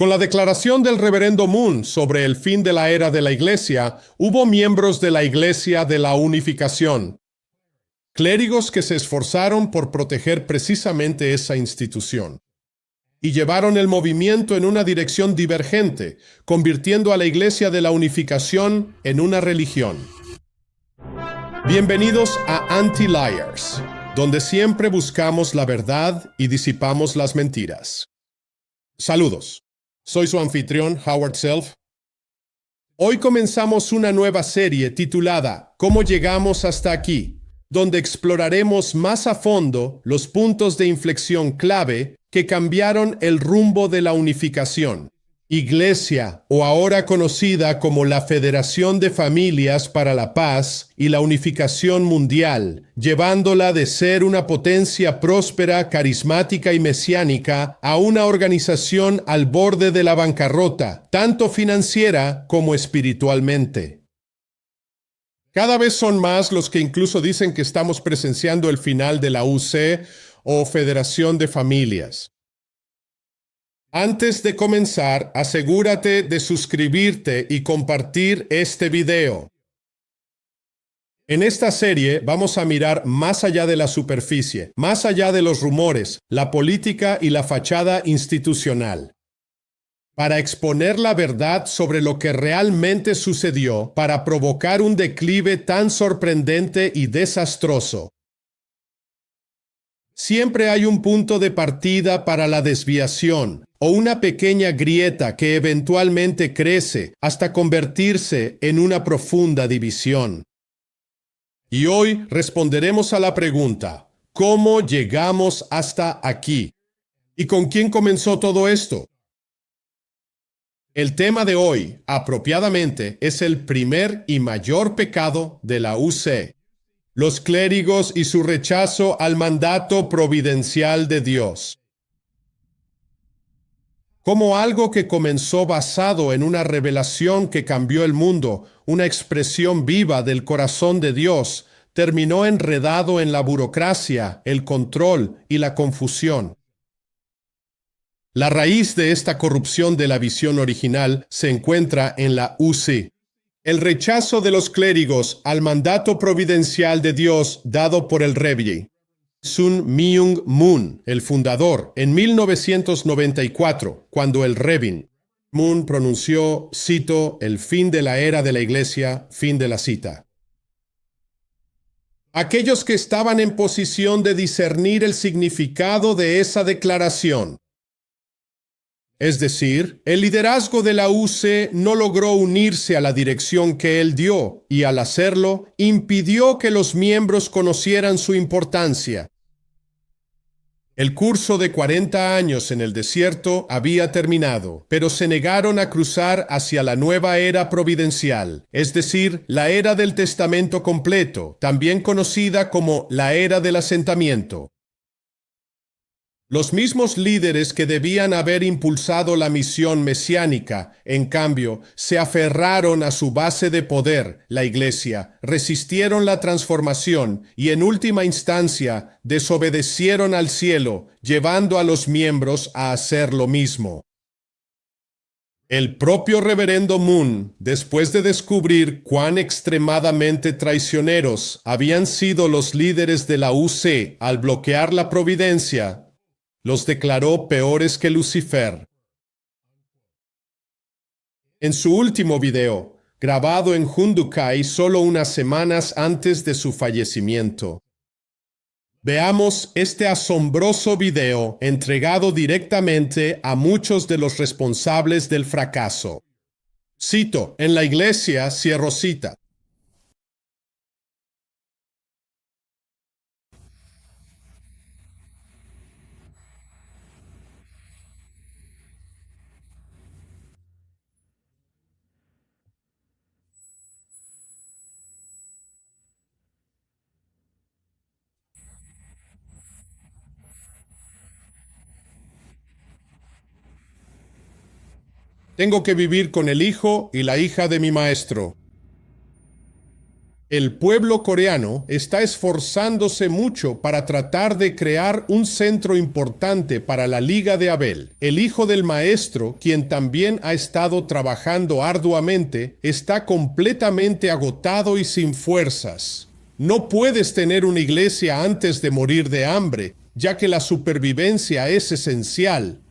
Con la declaración del reverendo Moon sobre el fin de la era de la Iglesia, hubo miembros de la Iglesia de la Unificación, clérigos que se esforzaron por proteger precisamente esa institución, y llevaron el movimiento en una dirección divergente, convirtiendo a la Iglesia de la Unificación en una religión. Bienvenidos a Anti-Liars, donde siempre buscamos la verdad y disipamos las mentiras. Saludos. Soy su anfitrión, Howard Self. Hoy comenzamos una nueva serie titulada ¿Cómo llegamos hasta aquí?, donde exploraremos más a fondo los puntos de inflexión clave que cambiaron el rumbo de la unificación. Iglesia, o ahora conocida como la Federación de Familias para la Paz y la Unificación Mundial, llevándola de ser una potencia próspera, carismática y mesiánica a una organización al borde de la bancarrota, tanto financiera como espiritualmente. Cada vez son más los que incluso dicen que estamos presenciando el final de la UC o Federación de Familias. Antes de comenzar, asegúrate de suscribirte y compartir este video. En esta serie vamos a mirar más allá de la superficie, más allá de los rumores, la política y la fachada institucional, para exponer la verdad sobre lo que realmente sucedió, para provocar un declive tan sorprendente y desastroso. Siempre hay un punto de partida para la desviación, o una pequeña grieta que eventualmente crece hasta convertirse en una profunda división. Y hoy responderemos a la pregunta, ¿cómo llegamos hasta aquí? ¿Y con quién comenzó todo esto? El tema de hoy, apropiadamente, es el primer y mayor pecado de la UC. Los clérigos y su rechazo al mandato providencial de Dios. Como algo que comenzó basado en una revelación que cambió el mundo, una expresión viva del corazón de Dios, terminó enredado en la burocracia, el control y la confusión. La raíz de esta corrupción de la visión original se encuentra en la UC. El rechazo de los clérigos al mandato providencial de Dios dado por el Rebbe Sun Myung Moon, el fundador, en 1994, cuando el Rebbe Moon pronunció, cito, el fin de la era de la Iglesia, fin de la cita. Aquellos que estaban en posición de discernir el significado de esa declaración, es decir, el liderazgo de la UC no logró unirse a la dirección que él dio y al hacerlo, impidió que los miembros conocieran su importancia. El curso de 40 años en el desierto había terminado, pero se negaron a cruzar hacia la nueva era providencial, es decir, la era del testamento completo, también conocida como la era del asentamiento. Los mismos líderes que debían haber impulsado la misión mesiánica, en cambio, se aferraron a su base de poder, la Iglesia, resistieron la transformación y, en última instancia, desobedecieron al cielo, llevando a los miembros a hacer lo mismo. El propio reverendo Moon, después de descubrir cuán extremadamente traicioneros habían sido los líderes de la UC al bloquear la providencia, los declaró peores que Lucifer. En su último video, grabado en Hundukai solo unas semanas antes de su fallecimiento, veamos este asombroso video entregado directamente a muchos de los responsables del fracaso. Cito, en la iglesia, cierro cita. Tengo que vivir con el hijo y la hija de mi maestro. El pueblo coreano está esforzándose mucho para tratar de crear un centro importante para la Liga de Abel. El hijo del maestro, quien también ha estado trabajando arduamente, está completamente agotado y sin fuerzas. No puedes tener una iglesia antes de morir de hambre, ya que la supervivencia es esencial.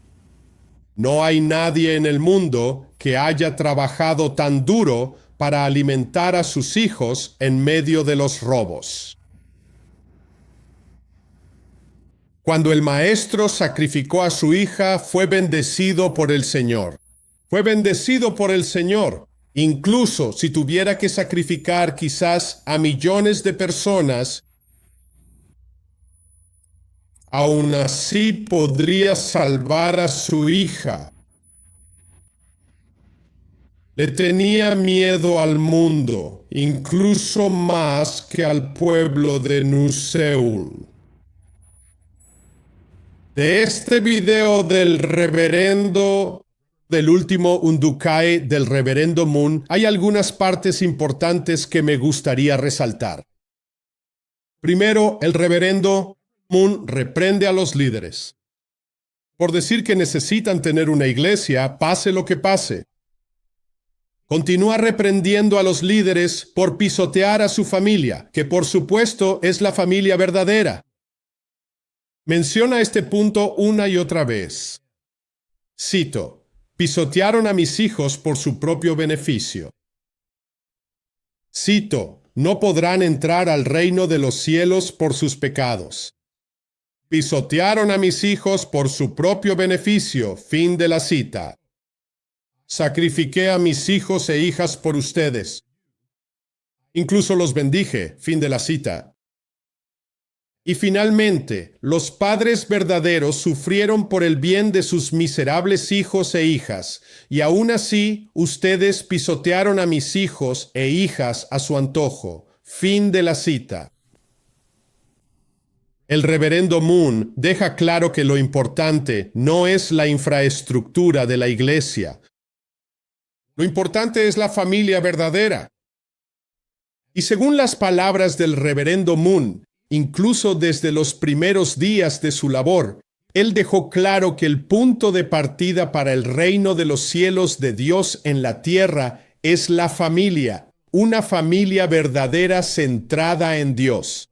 No hay nadie en el mundo que haya trabajado tan duro para alimentar a sus hijos en medio de los robos. Cuando el maestro sacrificó a su hija, fue bendecido por el Señor. Fue bendecido por el Señor. Incluso si tuviera que sacrificar quizás a millones de personas, aún así podría salvar a su hija. Le tenía miedo al mundo, incluso más que al pueblo de Nuseul. De este video del último Undukai del reverendo Moon, hay algunas partes importantes que me gustaría resaltar. Primero, el reverendo Moon reprende a los líderes por decir que necesitan tener una iglesia, pase lo que pase. Continúa reprendiendo a los líderes por pisotear a su familia, que por supuesto es la familia verdadera. Menciona este punto una y otra vez. Cito: pisotearon a mis hijos por su propio beneficio. Cito: no podrán entrar al reino de los cielos por sus pecados. Pisotearon a mis hijos por su propio beneficio. Fin de la cita. Sacrifiqué a mis hijos e hijas por ustedes. Incluso los bendije. Fin de la cita. Y finalmente, los padres verdaderos sufrieron por el bien de sus miserables hijos e hijas, y aún así ustedes pisotearon a mis hijos e hijas a su antojo. Fin de la cita. El reverendo Moon deja claro que lo importante no es la infraestructura de la iglesia. Lo importante es la familia verdadera. Y según las palabras del reverendo Moon, incluso desde los primeros días de su labor, él dejó claro que el punto de partida para el reino de los cielos de Dios en la tierra es la familia, una familia verdadera centrada en Dios.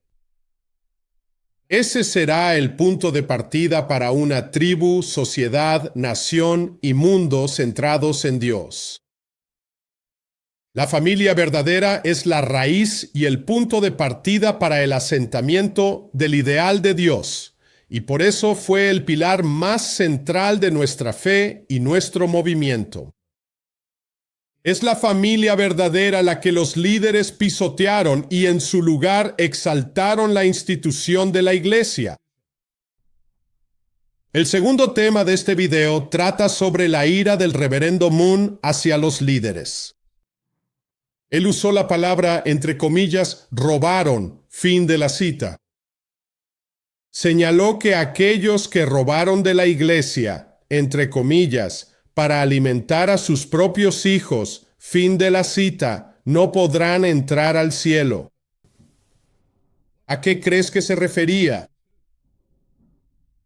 Ese será el punto de partida para una tribu, sociedad, nación y mundo centrados en Dios. La familia verdadera es la raíz y el punto de partida para el asentamiento del ideal de Dios, y por eso fue el pilar más central de nuestra fe y nuestro movimiento. Es la familia verdadera la que los líderes pisotearon y en su lugar exaltaron la institución de la iglesia. El segundo tema de este video trata sobre la ira del reverendo Moon hacia los líderes. Él usó la palabra, entre comillas, robaron, fin de la cita. Señaló que aquellos que robaron de la iglesia, entre comillas, para alimentar a sus propios hijos, fin de la cita, no podrán entrar al cielo. ¿A qué crees que se refería?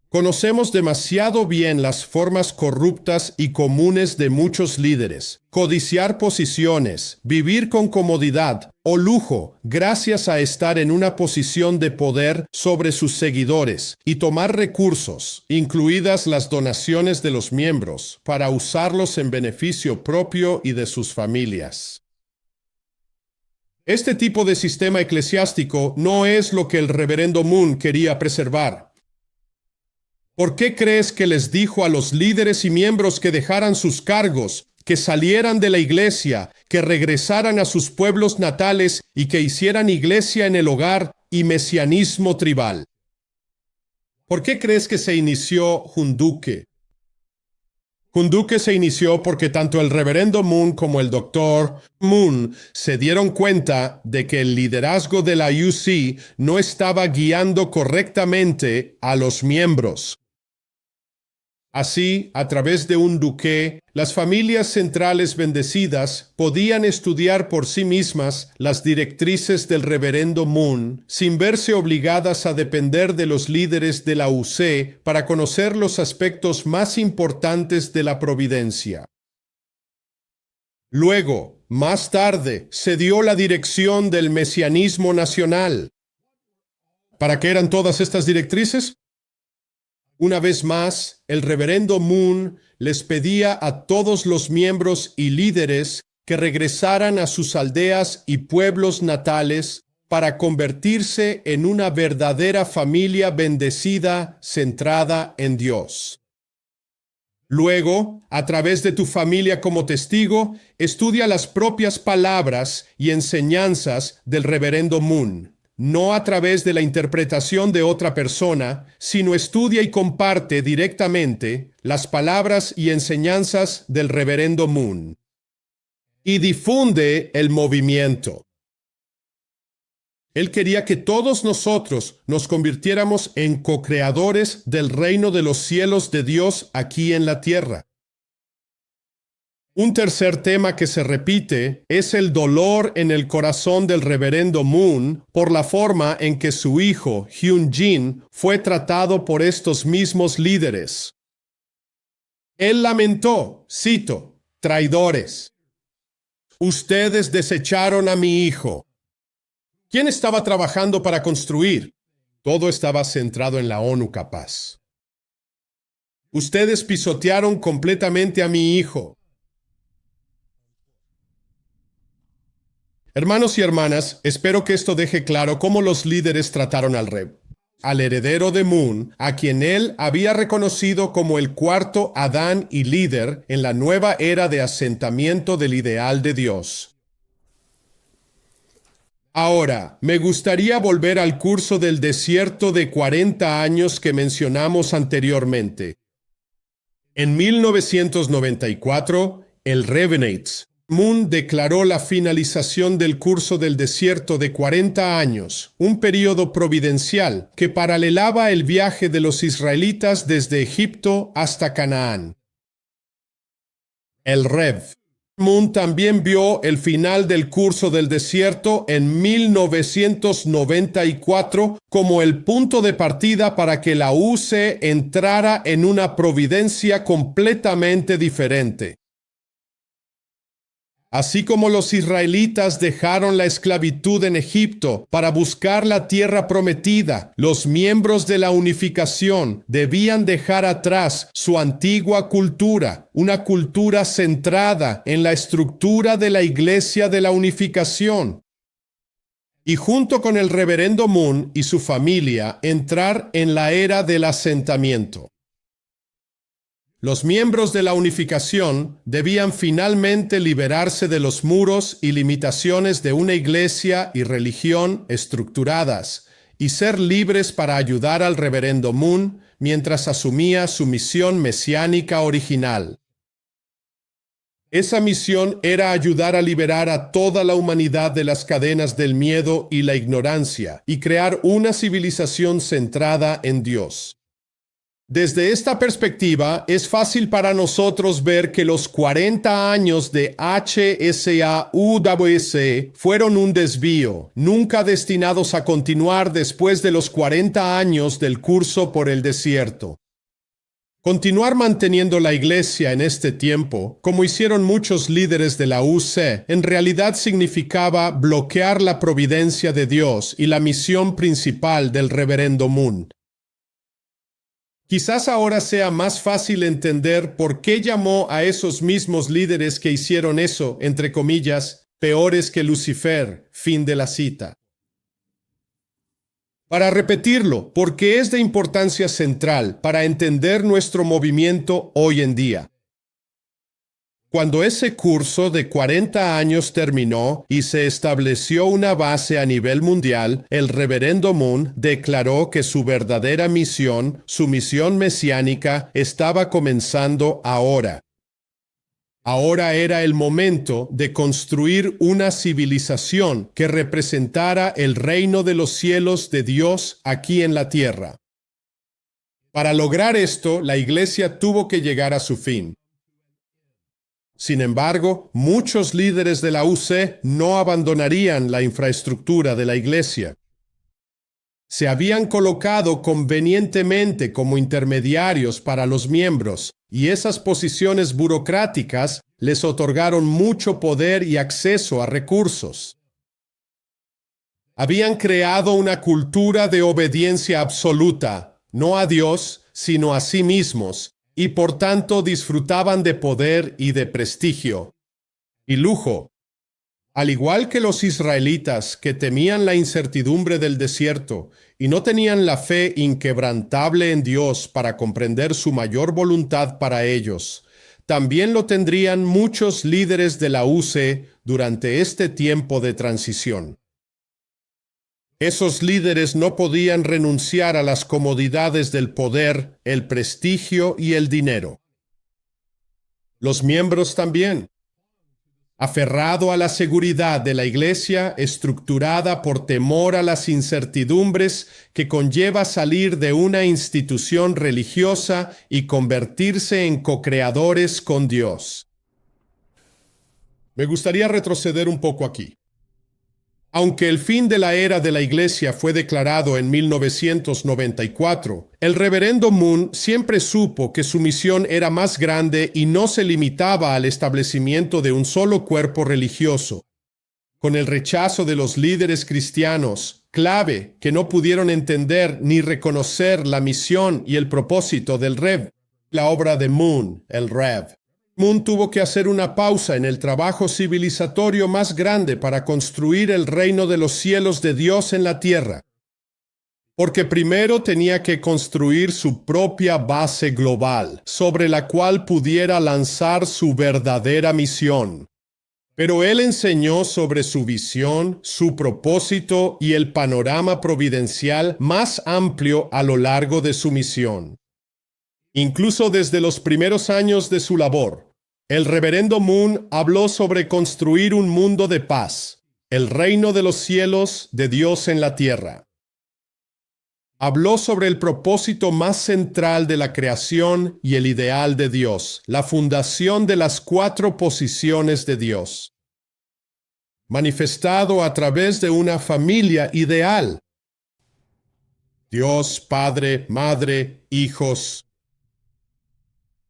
Conocemos demasiado bien las formas corruptas y comunes de muchos líderes: codiciar posiciones, vivir con comodidad o lujo gracias a estar en una posición de poder sobre sus seguidores y tomar recursos, incluidas las donaciones de los miembros, para usarlos en beneficio propio y de sus familias. Este tipo de sistema eclesiástico no es lo que el reverendo Moon quería preservar. ¿Por qué crees que les dijo a los líderes y miembros que dejaran sus cargos, que salieran de la iglesia, que regresaran a sus pueblos natales y que hicieran iglesia en el hogar y mesianismo tribal? ¿Por qué crees que se inició Junduque? Junduque se inició porque tanto el reverendo Moon como el doctor Moon se dieron cuenta de que el liderazgo de la UC no estaba guiando correctamente a los miembros. Así, a través de un duque, las familias centrales bendecidas podían estudiar por sí mismas las directrices del reverendo Moon, sin verse obligadas a depender de los líderes de la UC para conocer los aspectos más importantes de la providencia. Luego, más tarde, se dio la dirección del mesianismo nacional. ¿Para qué eran todas estas directrices? Una vez más, el reverendo Moon les pedía a todos los miembros y líderes que regresaran a sus aldeas y pueblos natales para convertirse en una verdadera familia bendecida centrada en Dios. Luego, a través de tu familia como testigo, estudia las propias palabras y enseñanzas del reverendo Moon. No a través de la interpretación de otra persona, sino estudia y comparte directamente las palabras y enseñanzas del reverendo Moon. Y difunde el movimiento. Él quería que todos nosotros nos convirtiéramos en co-creadores del reino de los cielos de Dios aquí en la tierra. Un tercer tema que se repite es el dolor en el corazón del reverendo Moon por la forma en que su hijo, Hyun-jin, fue tratado por estos mismos líderes. Él lamentó, cito, traidores. Ustedes desecharon a mi hijo. ¿Quién estaba trabajando para construir? Todo estaba centrado en la ONU Capaz. Ustedes pisotearon completamente a mi hijo. Hermanos y hermanas, espero que esto deje claro cómo los líderes trataron al heredero de Moon, a quien él había reconocido como el cuarto Adán y líder en la nueva era de asentamiento del ideal de Dios. Ahora, me gustaría volver al curso del desierto de 40 años que mencionamos anteriormente. En 1994, el Revenates Moon declaró la finalización del curso del desierto de 40 años, un período providencial que paralelaba el viaje de los israelitas desde Egipto hasta Canaán. El Rev. Moon también vio el final del curso del desierto en 1994 como el punto de partida para que la UC entrara en una providencia completamente diferente. Así como los israelitas dejaron la esclavitud en Egipto para buscar la tierra prometida, los miembros de la unificación debían dejar atrás su antigua cultura, una cultura centrada en la estructura de la iglesia de la unificación. Y junto con el reverendo Moon y su familia, entrar en la era del asentamiento. Los miembros de la unificación debían finalmente liberarse de los muros y limitaciones de una iglesia y religión estructuradas y ser libres para ayudar al reverendo Moon mientras asumía su misión mesiánica original. Esa misión era ayudar a liberar a toda la humanidad de las cadenas del miedo y la ignorancia y crear una civilización centrada en Dios. Desde esta perspectiva, es fácil para nosotros ver que los 40 años de HSAUWC fueron un desvío, nunca destinados a continuar después de los 40 años del curso por el desierto. Continuar manteniendo la iglesia en este tiempo, como hicieron muchos líderes de la UC, en realidad significaba bloquear la providencia de Dios y la misión principal del reverendo Moon. Quizás ahora sea más fácil entender por qué llamó a esos mismos líderes que hicieron eso, entre comillas, peores que Lucifer, fin de la cita. Para repetirlo, porque es de importancia central para entender nuestro movimiento hoy en día. Cuando ese curso de 40 años terminó y se estableció una base a nivel mundial, el reverendo Moon declaró que su verdadera misión, su misión mesiánica, estaba comenzando ahora. Ahora era el momento de construir una civilización que representara el reino de los cielos de Dios aquí en la tierra. Para lograr esto, la Iglesia tuvo que llegar a su fin. Sin embargo, muchos líderes de la UC no abandonarían la infraestructura de la Iglesia. Se habían colocado convenientemente como intermediarios para los miembros, y esas posiciones burocráticas les otorgaron mucho poder y acceso a recursos. Habían creado una cultura de obediencia absoluta, no a Dios, sino a sí mismos, y por tanto disfrutaban de poder y de prestigio y lujo. Al igual que los israelitas que temían la incertidumbre del desierto y no tenían la fe inquebrantable en Dios para comprender su mayor voluntad para ellos, también lo tendrían muchos líderes de la UC durante este tiempo de transición. Esos líderes no podían renunciar a las comodidades del poder, el prestigio y el dinero. Los miembros también. Aferrado a la seguridad de la Iglesia, estructurada por temor a las incertidumbres que conlleva salir de una institución religiosa y convertirse en co-creadores con Dios. Me gustaría retroceder un poco aquí. Aunque el fin de la era de la Iglesia fue declarado en 1994, el reverendo Moon siempre supo que su misión era más grande y no se limitaba al establecimiento de un solo cuerpo religioso. Con el rechazo de los líderes cristianos, clave que no pudieron entender ni reconocer la misión y el propósito del Rev, la obra de Moon, el Rev, Moon tuvo que hacer una pausa en el trabajo civilizatorio más grande para construir el reino de los cielos de Dios en la tierra. Porque primero tenía que construir su propia base global, sobre la cual pudiera lanzar su verdadera misión. Pero él enseñó sobre su visión, su propósito y el panorama providencial más amplio a lo largo de su misión. Incluso desde los primeros años de su labor, el reverendo Moon habló sobre construir un mundo de paz, el reino de los cielos de Dios en la tierra. Habló sobre el propósito más central de la creación y el ideal de Dios, la fundación de las 4 posiciones de Dios, manifestado a través de una familia ideal. Dios, Padre, Madre, hijos.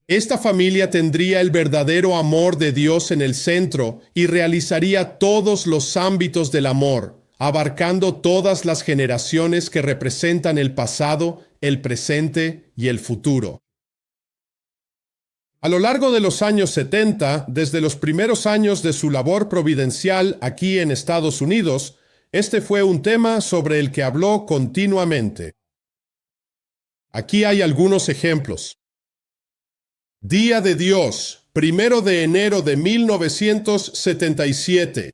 Esta familia tendría el verdadero amor de Dios en el centro y realizaría todos los ámbitos del amor, abarcando todas las generaciones que representan el pasado, el presente y el futuro. A lo largo de los años 70, desde los primeros años de su labor providencial aquí en Estados Unidos, este fue un tema sobre el que habló continuamente. Aquí hay algunos ejemplos. Día de Dios, 1 de enero de 1977.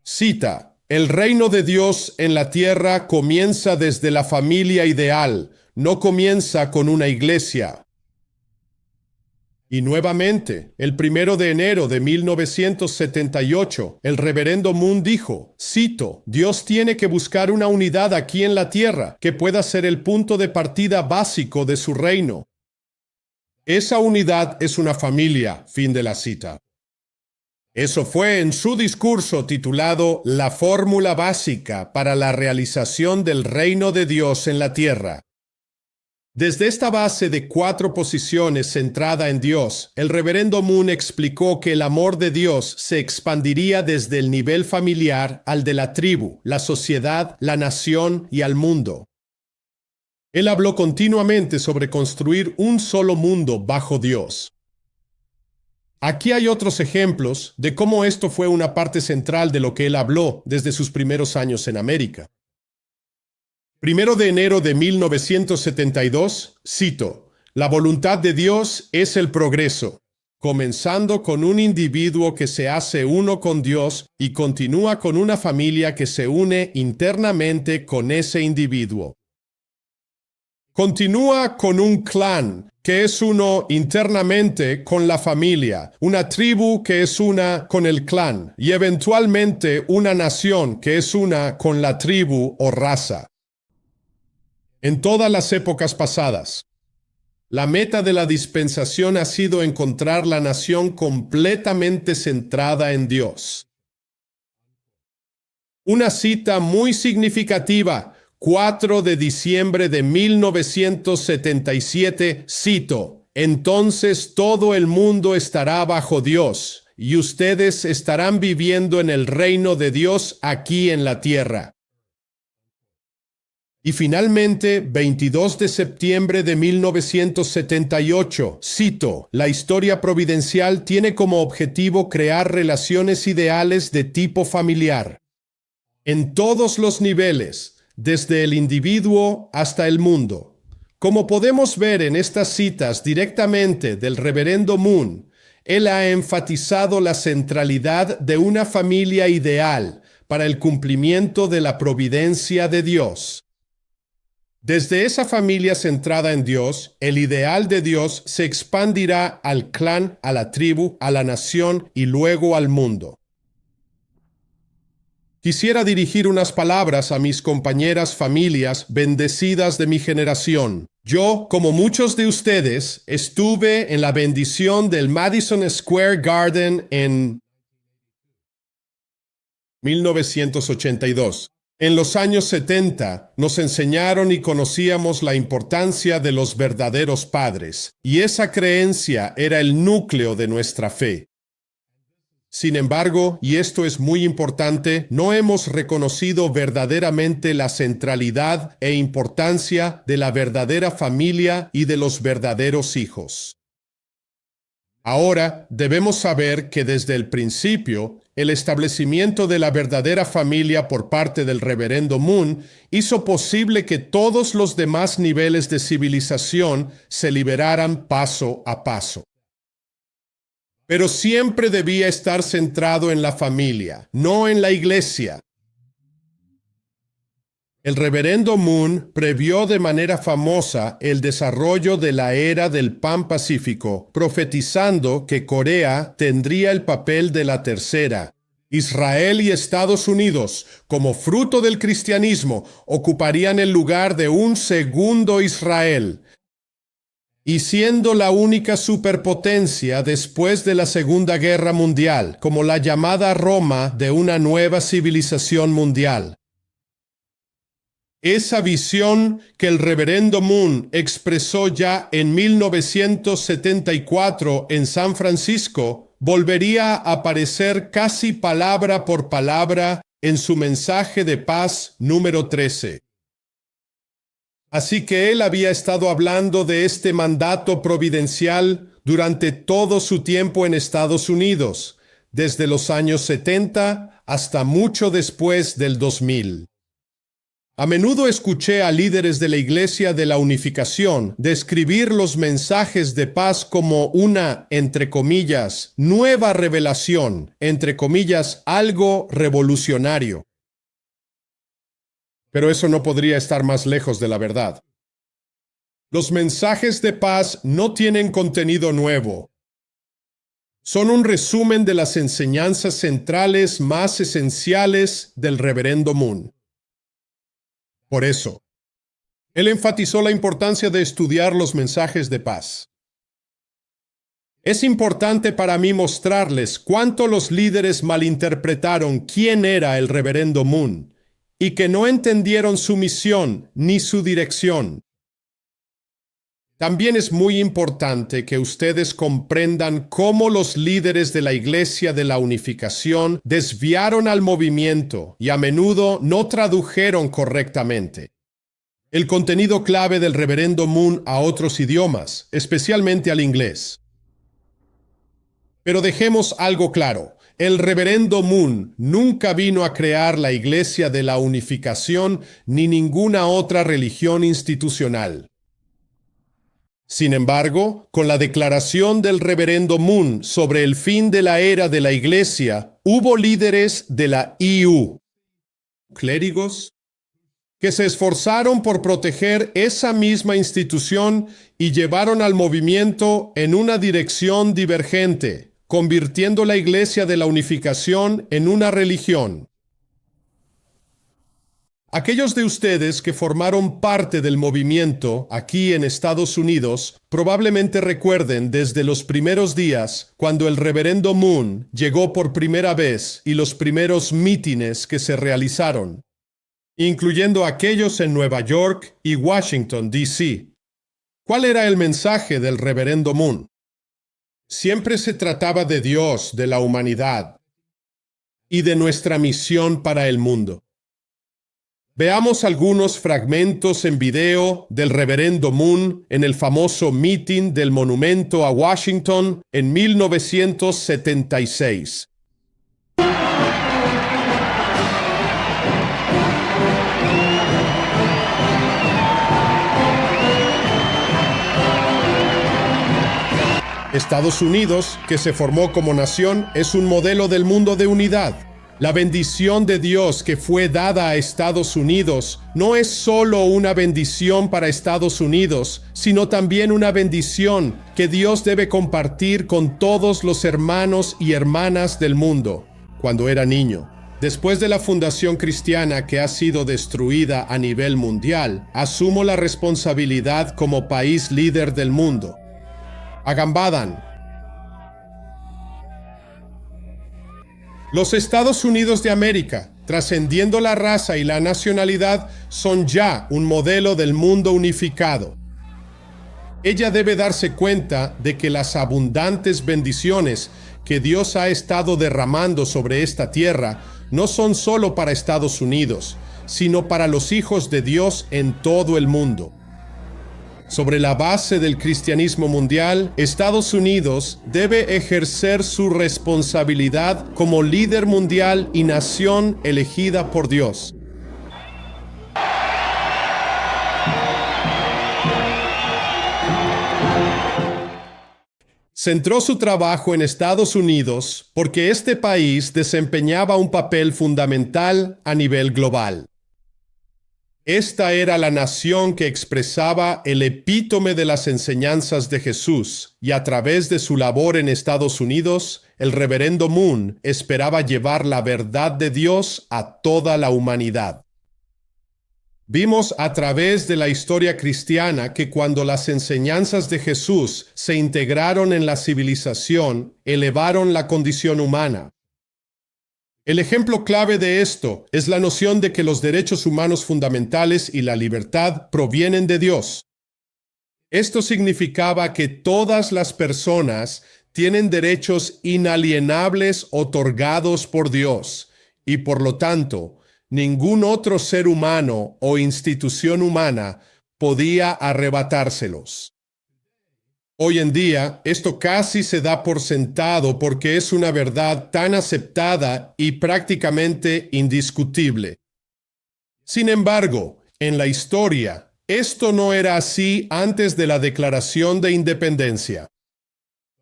Cita: el reino de Dios en la tierra comienza desde la familia ideal, no comienza con una iglesia. Y nuevamente, el 1 de enero de 1978, el reverendo Moon dijo, cito: Dios tiene que buscar una unidad aquí en la tierra que pueda ser el punto de partida básico de su reino. Esa unidad es una familia, fin de la cita. Eso fue en su discurso titulado La fórmula básica para la realización del reino de Dios en la tierra. Desde esta base de 4 posiciones centrada en Dios, el reverendo Moon explicó que el amor de Dios se expandiría desde el nivel familiar al de la tribu, la sociedad, la nación y al mundo. Él habló continuamente sobre construir un solo mundo bajo Dios. Aquí hay otros ejemplos de cómo esto fue una parte central de lo que él habló desde sus primeros años en América. 1 de enero de 1972, cito: la voluntad de Dios es el progreso, comenzando con un individuo que se hace uno con Dios y continúa con una familia que se une internamente con ese individuo. Continúa con un clan que es uno internamente con la familia, una tribu que es una con el clan y eventualmente una nación que es una con la tribu o raza. En todas las épocas pasadas, la meta de la dispensación ha sido encontrar la nación completamente centrada en Dios. Una cita muy significativa, 4 de diciembre de 1977, cito: "Entonces todo el mundo estará bajo Dios, y ustedes estarán viviendo en el reino de Dios aquí en la tierra". Y finalmente, 22 de septiembre de 1978, cito: "La historia providencial tiene como objetivo crear relaciones ideales de tipo familiar, en todos los niveles, desde el individuo hasta el mundo". Como podemos ver en estas citas directamente del Reverendo Moon, él ha enfatizado la centralidad de una familia ideal para el cumplimiento de la providencia de Dios. Desde esa familia centrada en Dios, el ideal de Dios se expandirá al clan, a la tribu, a la nación y luego al mundo. Quisiera dirigir unas palabras a mis compañeras familias bendecidas de mi generación. Yo, como muchos de ustedes, estuve en la bendición del Madison Square Garden en 1982. En los años 70 nos enseñaron y conocíamos la importancia de los verdaderos padres, y esa creencia era el núcleo de nuestra fe. Sin embargo, y esto es muy importante, no hemos reconocido verdaderamente la centralidad e importancia de la verdadera familia y de los verdaderos hijos. Ahora debemos saber que desde el principio, el establecimiento de la verdadera familia por parte del Reverendo Moon hizo posible que todos los demás niveles de civilización se liberaran paso a paso. Pero siempre debía estar centrado en la familia, no en la iglesia. El Reverendo Moon previó de manera famosa el desarrollo de la era del Pan Pacífico, profetizando que Corea tendría el papel de la tercera. Israel y Estados Unidos, como fruto del cristianismo, ocuparían el lugar de un segundo Israel. Y siendo la única superpotencia después de la Segunda Guerra Mundial, como la llamada Roma de una nueva civilización mundial. Esa visión que el Reverendo Moon expresó ya en 1974 en San Francisco volvería a aparecer casi palabra por palabra en su mensaje de paz número 13. Así que él había estado hablando de este mandato providencial durante todo su tiempo en Estados Unidos, desde los años 70 hasta mucho después del 2000. A menudo escuché a líderes de la Iglesia de la Unificación describir los mensajes de paz como una, entre comillas, nueva revelación, entre comillas, algo revolucionario. Pero eso no podría estar más lejos de la verdad. Los mensajes de paz no tienen contenido nuevo. Son un resumen de las enseñanzas centrales más esenciales del Reverendo Moon. Por eso, él enfatizó la importancia de estudiar los mensajes de paz. Es importante para mí mostrarles cuánto los líderes malinterpretaron quién era el Reverendo Moon y que no entendieron su misión ni su dirección. También es muy importante que ustedes comprendan cómo los líderes de la Iglesia de la Unificación desviaron al movimiento y a menudo no tradujeron correctamente el contenido clave del Reverendo Moon a otros idiomas, especialmente al inglés. Pero dejemos algo claro. El Reverendo Moon nunca vino a crear la Iglesia de la Unificación ni ninguna otra religión institucional. Sin embargo, con la declaración del Reverendo Moon sobre el fin de la era de la Iglesia, hubo líderes de la IU, clérigos, que se esforzaron por proteger esa misma institución y llevaron al movimiento en una dirección divergente, convirtiendo la Iglesia de la Unificación en una religión. Aquellos de ustedes que formaron parte del movimiento aquí en Estados Unidos probablemente recuerden desde los primeros días cuando el reverendo Moon llegó por primera vez y los primeros mítines que se realizaron, incluyendo aquellos en Nueva York y Washington, D.C. ¿Cuál era el mensaje del reverendo Moon? Siempre se trataba de Dios, de la humanidad y de nuestra misión para el mundo. Veamos algunos fragmentos en video del reverendo Moon en el famoso meeting del Monumento a Washington en 1976. Estados Unidos, que se formó como nación, es un modelo del mundo de unidad. La bendición de Dios que fue dada a Estados Unidos no es solo una bendición para Estados Unidos, sino también una bendición que Dios debe compartir con todos los hermanos y hermanas del mundo. Cuando era niño, después de la fundación cristiana que ha sido destruida a nivel mundial, asumo la responsabilidad como país líder del mundo. Agambadan. Los Estados Unidos de América, trascendiendo la raza y la nacionalidad, son ya un modelo del mundo unificado. Ella debe darse cuenta de que las abundantes bendiciones que Dios ha estado derramando sobre esta tierra no son solo para Estados Unidos, sino para los hijos de Dios en todo el mundo. Sobre la base del cristianismo mundial, Estados Unidos debe ejercer su responsabilidad como líder mundial y nación elegida por Dios. Centró su trabajo en Estados Unidos porque este país desempeñaba un papel fundamental a nivel global. Esta era la nación que expresaba el epítome de las enseñanzas de Jesús, y a través de su labor en Estados Unidos, el reverendo Moon esperaba llevar la verdad de Dios a toda la humanidad. Vimos a través de la historia cristiana que cuando las enseñanzas de Jesús se integraron en la civilización, elevaron la condición humana. El ejemplo clave de esto es la noción de que los derechos humanos fundamentales y la libertad provienen de Dios. Esto significaba que todas las personas tienen derechos inalienables otorgados por Dios, y por lo tanto, ningún otro ser humano o institución humana podía arrebatárselos. Hoy en día, esto casi se da por sentado porque es una verdad tan aceptada y prácticamente indiscutible. Sin embargo, en la historia, esto no era así antes de la Declaración de Independencia.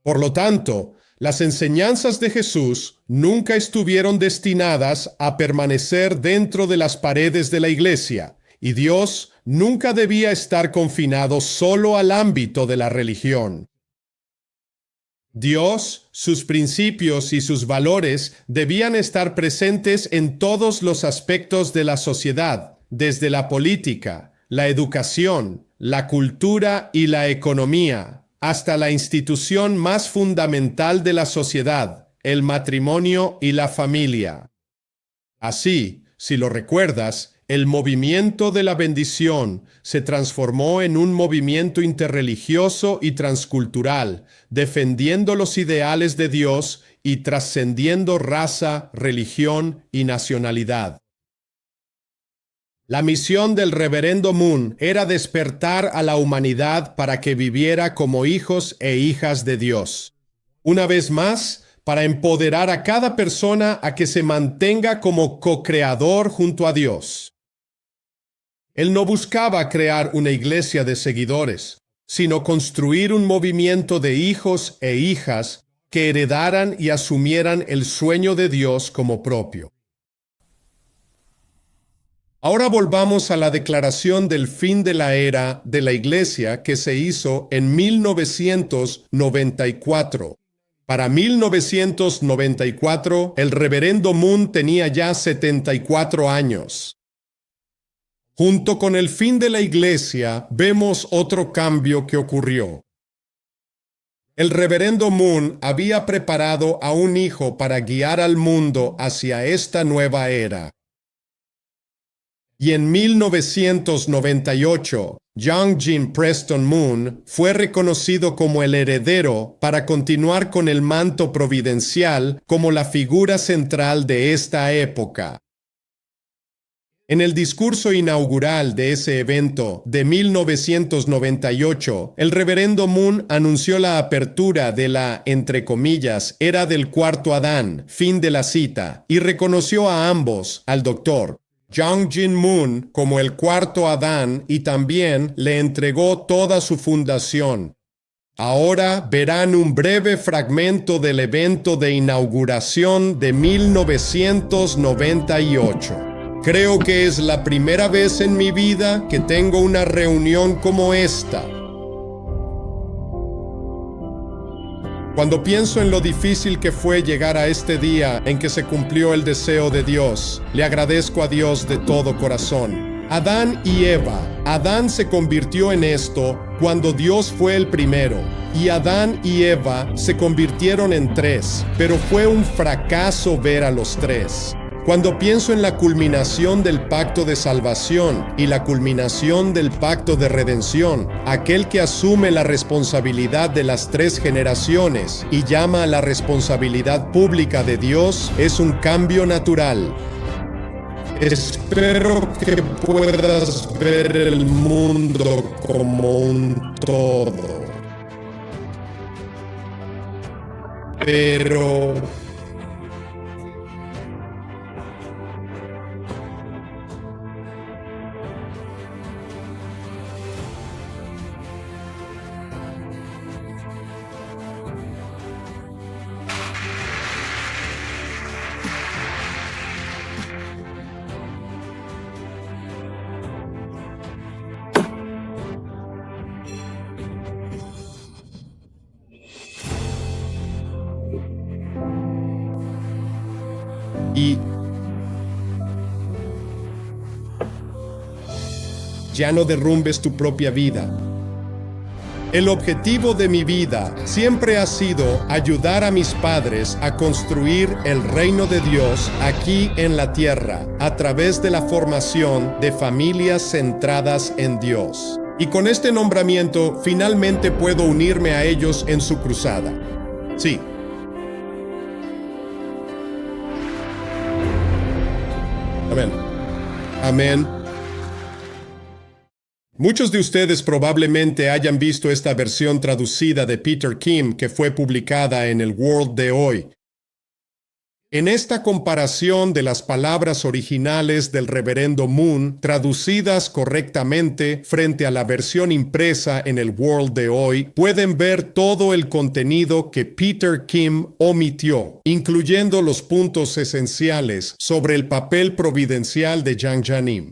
Por lo tanto, las enseñanzas de Jesús nunca estuvieron destinadas a permanecer dentro de las paredes de la iglesia, y Dios nunca debía estar confinado solo al ámbito de la religión. Dios, sus principios y sus valores debían estar presentes en todos los aspectos de la sociedad, desde la política, la educación, la cultura y la economía, hasta la institución más fundamental de la sociedad, el matrimonio y la familia. Así, si lo recuerdas, el movimiento de la bendición se transformó en un movimiento interreligioso y transcultural, defendiendo los ideales de Dios y trascendiendo raza, religión y nacionalidad. La misión del reverendo Moon era despertar a la humanidad para que viviera como hijos e hijas de Dios. Una vez más, para empoderar a cada persona a que se mantenga como co-creador junto a Dios. Él no buscaba crear una iglesia de seguidores, sino construir un movimiento de hijos e hijas que heredaran y asumieran el sueño de Dios como propio. Ahora volvamos a la declaración del fin de la era de la iglesia que se hizo en 1994. Para 1994, el reverendo Moon tenía ya 74 años. Junto con el fin de la Iglesia, vemos otro cambio que ocurrió. El reverendo Moon había preparado a un hijo para guiar al mundo hacia esta nueva era. Y en 1998, Young Jim Preston Moon fue reconocido como el heredero para continuar con el manto providencial como la figura central de esta época. En el discurso inaugural de ese evento de 1998, el reverendo Moon anunció la apertura de la, entre comillas, era del cuarto Adán, fin de la cita, y reconoció a ambos, al Dr. Young Jin Moon, como el cuarto Adán y también le entregó toda su fundación. Ahora verán un breve fragmento del evento de inauguración de 1998. Creo que es la primera vez en mi vida que tengo una reunión como esta. Cuando pienso en lo difícil que fue llegar a este día en que se cumplió el deseo de Dios, le agradezco a Dios de todo corazón. Adán y Eva. Adán se convirtió en esto cuando Dios fue el primero, y Adán y Eva se convirtieron en tres, pero fue un fracaso ver a los tres. Cuando pienso en la culminación del pacto de salvación y la culminación del pacto de redención, aquel que asume la responsabilidad de las tres generaciones y llama a la responsabilidad pública de Dios, es un cambio natural. Espero que puedas ver el mundo como un todo. Pero ya no derrumbes tu propia vida. El objetivo de mi vida siempre ha sido ayudar a mis padres a construir el reino de Dios aquí en la tierra a través de la formación de familias centradas en Dios. Y con este nombramiento finalmente puedo unirme a ellos en su cruzada. Sí. Amén. Amén. Muchos de ustedes probablemente hayan visto esta versión traducida de Peter Kim que fue publicada en el World de hoy. En esta comparación de las palabras originales del reverendo Moon traducidas correctamente frente a la versión impresa en el World de hoy, pueden ver todo el contenido que Peter Kim omitió, incluyendo los puntos esenciales sobre el papel providencial de Yang Janim.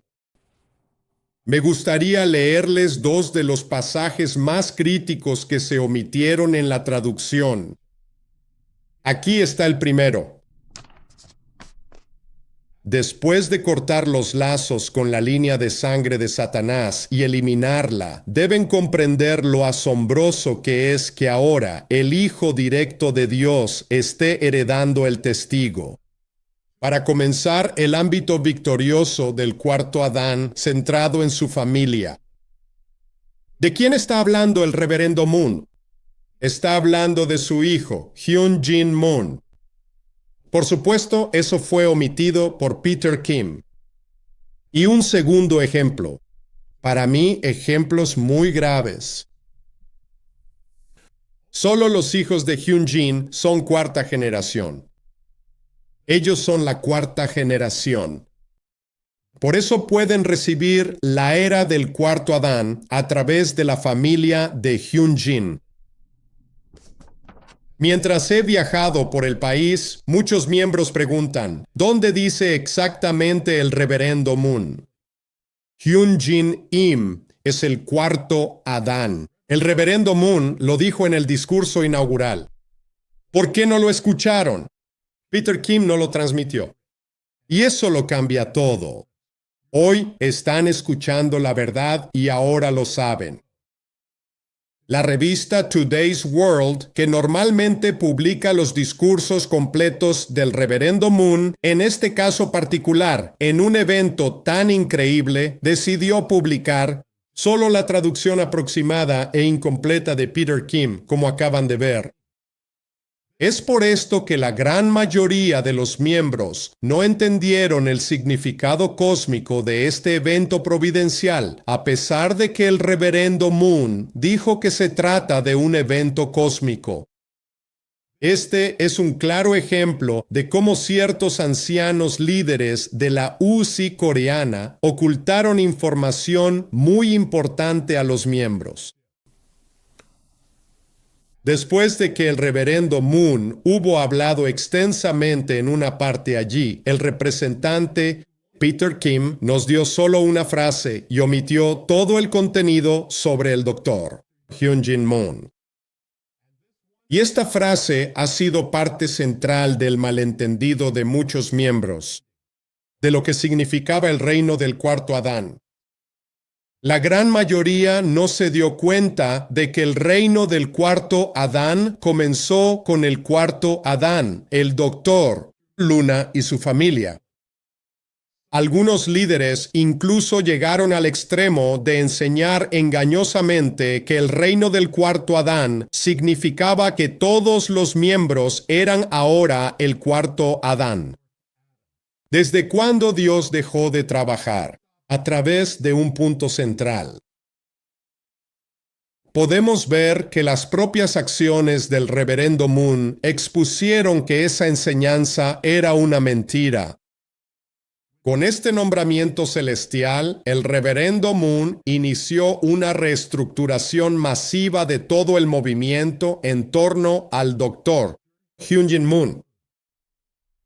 Me gustaría leerles dos de los pasajes más críticos que se omitieron en la traducción. Aquí está el primero. Después de cortar los lazos con la línea de sangre de Satanás y eliminarla, deben comprender lo asombroso que es que ahora el Hijo directo de Dios esté heredando el testigo. Para comenzar, el ámbito victorioso del cuarto Adán centrado en su familia. ¿De quién está hablando el reverendo Moon? Está hablando de su hijo, Hyun Jin Moon. Por supuesto, eso fue omitido por Peter Kim. Y un segundo ejemplo. Para mí, ejemplos muy graves. Solo los hijos de Hyun Jin son cuarta generación. Ellos son la cuarta generación. Por eso pueden recibir la era del cuarto Adán a través de la familia de Hyun Jin. Mientras he viajado por el país, muchos miembros preguntan, ¿dónde dice exactamente el reverendo Moon? Hyun Jin Im es el cuarto Adán. El reverendo Moon lo dijo en el discurso inaugural. ¿Por qué no lo escucharon? Peter Kim no lo transmitió. Y eso lo cambia todo. Hoy están escuchando la verdad y ahora lo saben. La revista Today's World, que normalmente publica los discursos completos del Reverendo Moon, en este caso particular, en un evento tan increíble, decidió publicar solo la traducción aproximada e incompleta de Peter Kim, como acaban de ver. Es por esto que la gran mayoría de los miembros no entendieron el significado cósmico de este evento providencial, a pesar de que el Reverendo Moon dijo que se trata de un evento cósmico. Este es un claro ejemplo de cómo ciertos ancianos líderes de la UCI coreana ocultaron información muy importante a los miembros. Después de que el Reverendo Moon hubo hablado extensamente en una parte allí, el representante Peter Kim nos dio solo una frase y omitió todo el contenido sobre el doctor Hyunjin Moon. Y esta frase ha sido parte central del malentendido de muchos miembros, de lo que significaba el reino del cuarto Adán. La gran mayoría no se dio cuenta de que el reino del cuarto Adán comenzó con el cuarto Adán, el doctor Luna y su familia. Algunos líderes incluso llegaron al extremo de enseñar engañosamente que el reino del cuarto Adán significaba que todos los miembros eran ahora el cuarto Adán. ¿Desde cuándo Dios dejó de trabajar? A través de un punto central. Podemos ver que las propias acciones del Reverendo Moon expusieron que esa enseñanza era una mentira. Con este nombramiento celestial, el Reverendo Moon inició una reestructuración masiva de todo el movimiento en torno al doctor Hyunjin Moon.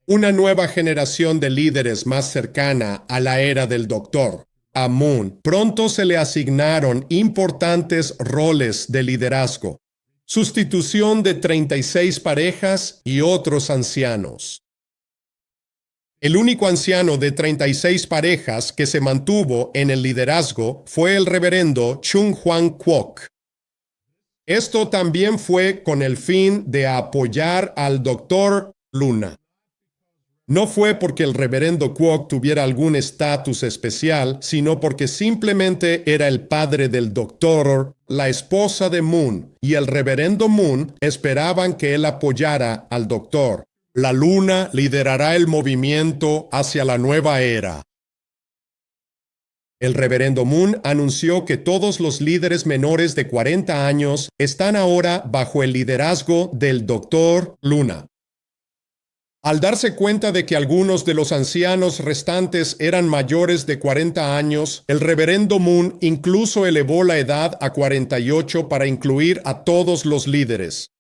Una nueva generación de líderes más cercana a la era del doctor, a Moon, pronto se le asignaron importantes roles de liderazgo, sustitución de 36 parejas y otros ancianos. El único anciano de 36 parejas que se mantuvo en el liderazgo fue el reverendo Chung Hwan Kwok. Esto también fue con el fin de apoyar al doctor Luna. No fue porque el reverendo Kwok tuviera algún estatus especial, sino porque simplemente era el padre del doctor, la esposa de Moon, y el reverendo Moon esperaban que él apoyara al doctor. La luna liderará el movimiento hacia la nueva era. El reverendo Moon anunció que todos los líderes menores de 40 años están ahora bajo el liderazgo del doctor Luna. Al darse cuenta de que algunos de los ancianos restantes eran mayores de 40 años, el reverendo Moon incluso elevó la edad a 48 para incluir a todos los líderes.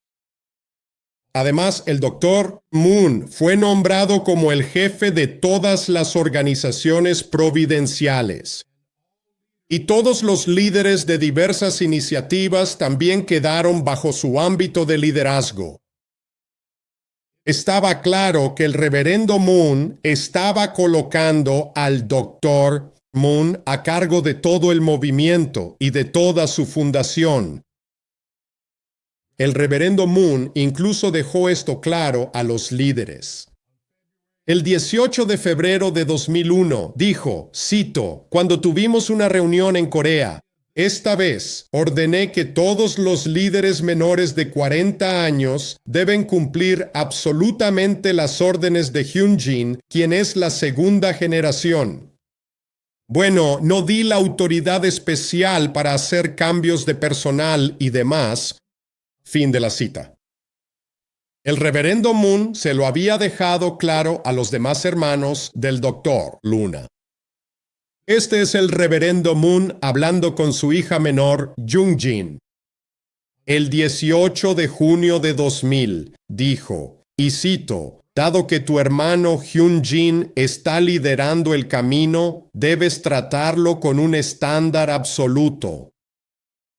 Además, el doctor Moon fue nombrado como el jefe de todas las organizaciones providenciales. Y todos los líderes de diversas iniciativas también quedaron bajo su ámbito de liderazgo. Estaba claro que el reverendo Moon estaba colocando al doctor Moon a cargo de todo el movimiento y de toda su fundación. El reverendo Moon incluso dejó esto claro a los líderes. El 18 de febrero de 2001 dijo, cito, cuando tuvimos una reunión en Corea, esta vez ordené que todos los líderes menores de 40 años deben cumplir absolutamente las órdenes de Hyunjin, quien es la segunda generación. Bueno, no di la autoridad especial para hacer cambios de personal y demás. Fin de la cita. El reverendo Moon se lo había dejado claro a los demás hermanos del doctor Luna. Este es el reverendo Moon hablando con su hija menor, Jung-jin. El 18 de junio de 2000, dijo, y cito, dado que tu hermano Hyun-jin está liderando el camino, debes tratarlo con un estándar absoluto.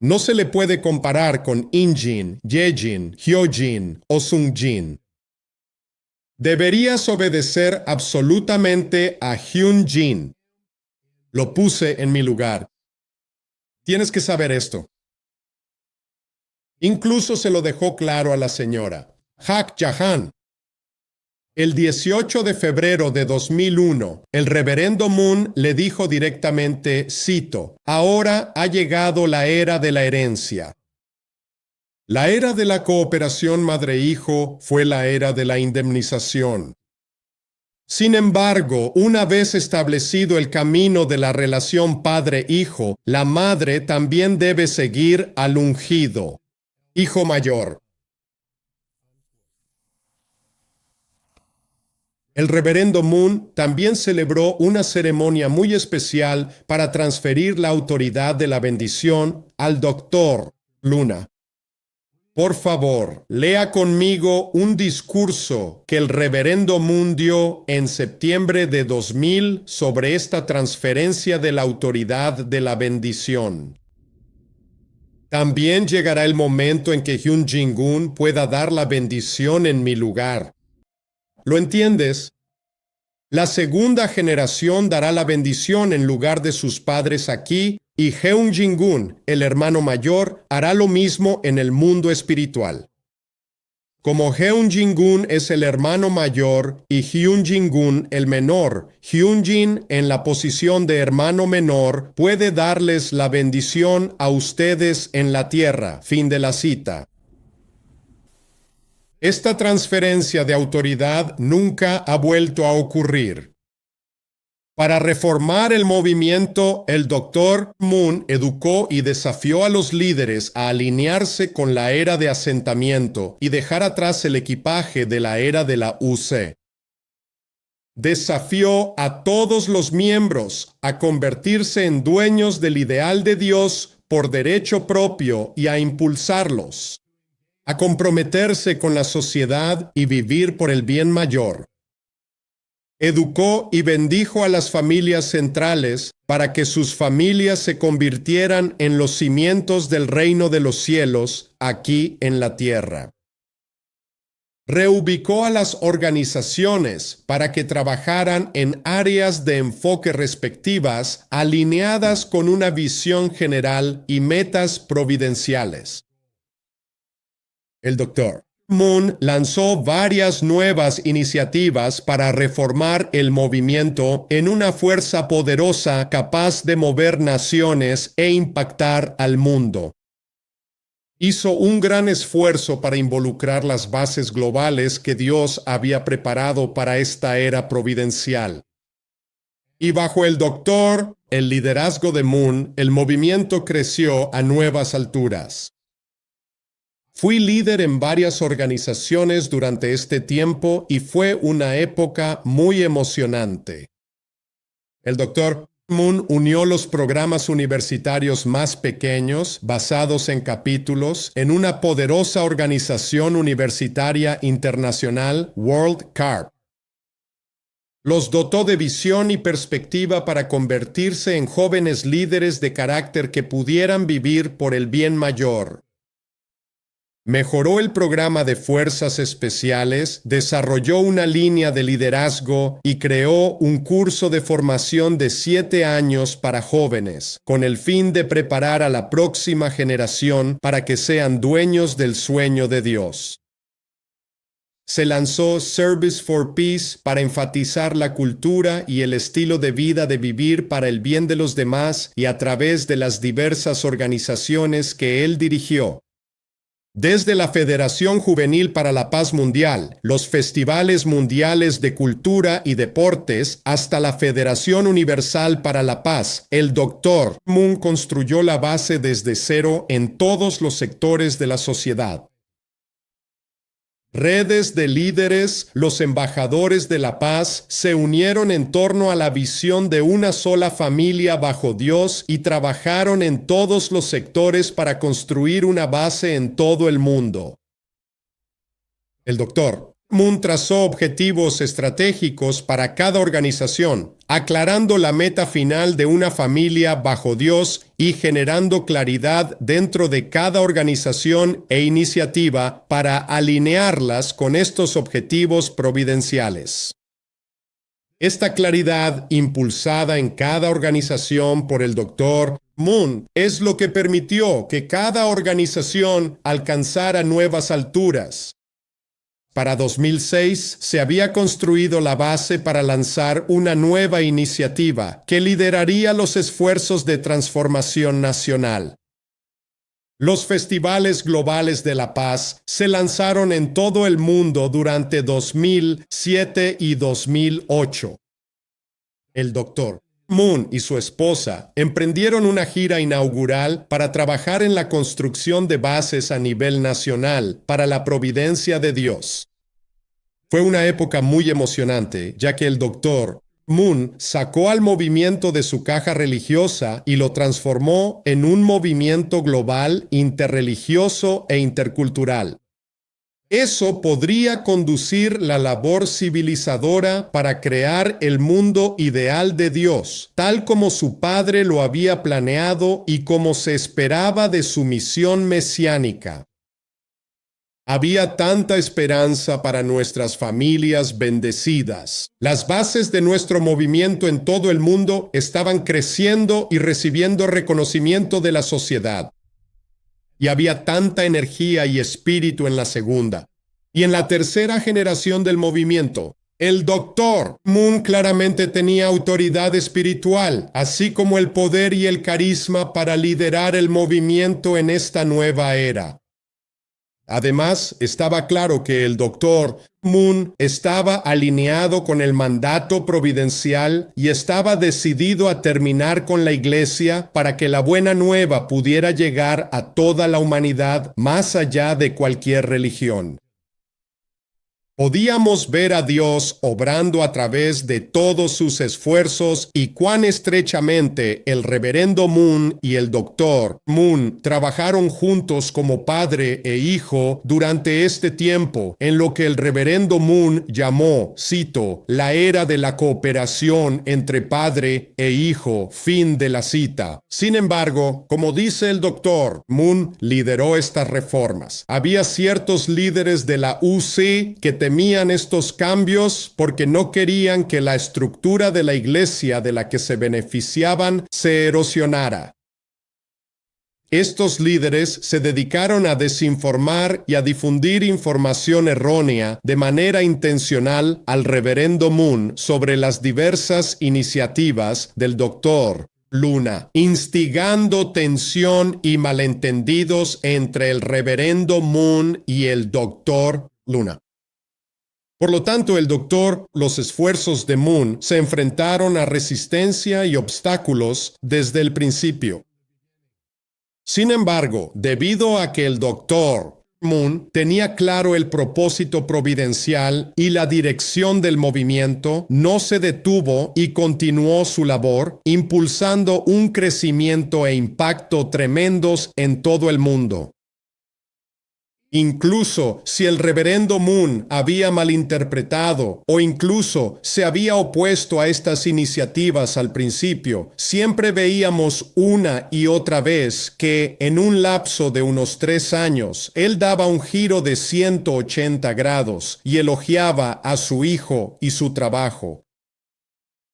No se le puede comparar con In-jin, Ye-jin, Hyo-jin o Sung-jin. Deberías obedecer absolutamente a Hyun-jin. Lo puse en mi lugar. Tienes que saber esto. Incluso se lo dejó claro a la señora. Hak Jahan. El 18 de febrero de 2001, el reverendo Moon le dijo directamente, cito, ahora ha llegado la era de la herencia. La era de la cooperación madre-hijo fue la era de la indemnización. Sin embargo, una vez establecido el camino de la relación padre-hijo, la madre también debe seguir al ungido, hijo mayor. El reverendo Moon también celebró una ceremonia muy especial para transferir la autoridad de la bendición al doctor Luna. Por favor, lea conmigo un discurso que el reverendo Moon dio en septiembre de 2000 sobre esta transferencia de la autoridad de la bendición. También llegará el momento en que Hyun Jin-gun pueda dar la bendición en mi lugar. ¿Lo entiendes? La segunda generación dará la bendición en lugar de sus padres aquí, y Hyun Jin-gun, el hermano mayor, hará lo mismo en el mundo espiritual. Como Hyun Jin-gun es el hermano mayor y Hyun Jin-gun el menor, Hyun Jin, en la posición de hermano menor, puede darles la bendición a ustedes en la tierra. Fin de la cita. Esta transferencia de autoridad nunca ha vuelto a ocurrir. Para reformar el movimiento, el Dr. Moon educó y desafió a los líderes a alinearse con la era de asentamiento y dejar atrás el equipaje de la era de la UC. Desafió a todos los miembros a convertirse en dueños del ideal de Dios por derecho propio y a impulsarlos, a comprometerse con la sociedad y vivir por el bien mayor. Educó y bendijo a las familias centrales para que sus familias se convirtieran en los cimientos del reino de los cielos aquí en la tierra. Reubicó a las organizaciones para que trabajaran en áreas de enfoque respectivas alineadas con una visión general y metas providenciales. El Dr. Moon lanzó varias nuevas iniciativas para reformar el movimiento en una fuerza poderosa capaz de mover naciones e impactar al mundo. Hizo un gran esfuerzo para involucrar las bases globales que Dios había preparado para esta era providencial. Y bajo el el liderazgo de Moon, el movimiento creció a nuevas alturas. Fui líder en varias organizaciones durante este tiempo y fue una época muy emocionante. El Dr. Moon unió los programas universitarios más pequeños, basados en capítulos, en una poderosa organización universitaria internacional, World CARP. Los dotó de visión y perspectiva para convertirse en jóvenes líderes de carácter que pudieran vivir por el bien mayor. Mejoró el programa de fuerzas especiales, desarrolló una línea de liderazgo y creó un curso de formación de 7 años para jóvenes, con el fin de preparar a la próxima generación para que sean dueños del sueño de Dios. Se lanzó Service for Peace para enfatizar la cultura y el estilo de vida de vivir para el bien de los demás y a través de las diversas organizaciones que él dirigió. Desde la Federación Juvenil para la Paz Mundial, los festivales mundiales de cultura y deportes, hasta la Federación Universal para la Paz, el Dr. Moon construyó la base desde cero en todos los sectores de la sociedad. Redes de líderes, los embajadores de la paz, se unieron en torno a la visión de una sola familia bajo Dios y trabajaron en todos los sectores para construir una base en todo el mundo. El Dr. Moon trazó objetivos estratégicos para cada organización, aclarando la meta final de una familia bajo Dios y generando claridad dentro de cada organización e iniciativa para alinearlas con estos objetivos providenciales. Esta claridad, impulsada en cada organización por el Dr. Moon, es lo que permitió que cada organización alcanzara nuevas alturas. Para 2006 se había construido la base para lanzar una nueva iniciativa que lideraría los esfuerzos de transformación nacional. Los festivales globales de la paz se lanzaron en todo el mundo durante 2007 y 2008. El Dr. Moon y su esposa emprendieron una gira inaugural para trabajar en la construcción de bases a nivel nacional para la providencia de Dios. Fue una época muy emocionante, ya que el Dr. Moon sacó al movimiento de su caja religiosa y lo transformó en un movimiento global, interreligioso e intercultural. Eso podría conducir la labor civilizadora para crear el mundo ideal de Dios, tal como su padre lo había planeado y como se esperaba de su misión mesiánica. Había tanta esperanza para nuestras familias bendecidas. Las bases de nuestro movimiento en todo el mundo estaban creciendo y recibiendo reconocimiento de la sociedad. Y había tanta energía y espíritu en la segunda. Y en la tercera generación del movimiento, el Dr. Moon claramente tenía autoridad espiritual, así como el poder y el carisma para liderar el movimiento en esta nueva era. Además, estaba claro que el Dr. Moon estaba alineado con el mandato providencial y estaba decidido a terminar con la Iglesia para que la buena nueva pudiera llegar a toda la humanidad más allá de cualquier religión. Podíamos ver a Dios obrando a través de todos sus esfuerzos y cuán estrechamente el reverendo Moon y el Dr. Moon trabajaron juntos como padre e hijo durante este tiempo, en lo que el reverendo Moon llamó, cito, la era de la cooperación entre padre e hijo, fin de la cita. Sin embargo, como dice el Dr. Moon lideró estas reformas. Había ciertos líderes de la UC que temían estos cambios porque no querían que la estructura de la iglesia de la que se beneficiaban se erosionara. Estos líderes se dedicaron a desinformar y a difundir información errónea de manera intencional al reverendo Moon sobre las diversas iniciativas del Dr. Luna, instigando tensión y malentendidos entre el reverendo Moon y el Dr. Luna. Por lo tanto, los esfuerzos de Moon se enfrentaron a resistencia y obstáculos desde el principio. Sin embargo, debido a que el Dr. Moon tenía claro el propósito providencial y la dirección del movimiento, no se detuvo y continuó su labor, impulsando un crecimiento e impacto tremendos en todo el mundo. Incluso si el reverendo Moon había malinterpretado o incluso se había opuesto a estas iniciativas al principio, siempre veíamos una y otra vez que, en un lapso de unos 3 años, él daba un giro de 180 grados y elogiaba a su hijo y su trabajo.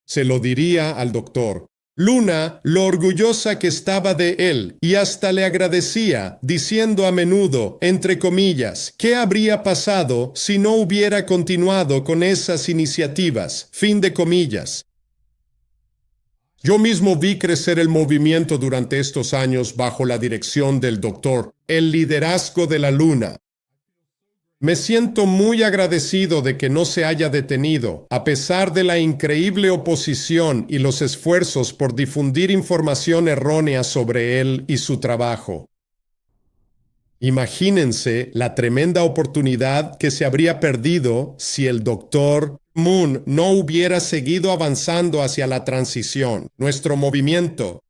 Se lo diría al doctor Luna lo orgullosa que estaba de él y hasta le agradecía, diciendo a menudo, entre comillas, ¿qué habría pasado si no hubiera continuado con esas iniciativas? Fin de comillas. Yo mismo vi crecer el movimiento durante estos años bajo la dirección del doctor, el liderazgo de la Luna. Me siento muy agradecido de que no se haya detenido, a pesar de la increíble oposición y los esfuerzos por difundir información errónea sobre él y su trabajo. Imagínense la tremenda oportunidad que se habría perdido si el Dr. Moon no hubiera seguido avanzando hacia la transición, nuestro movimiento.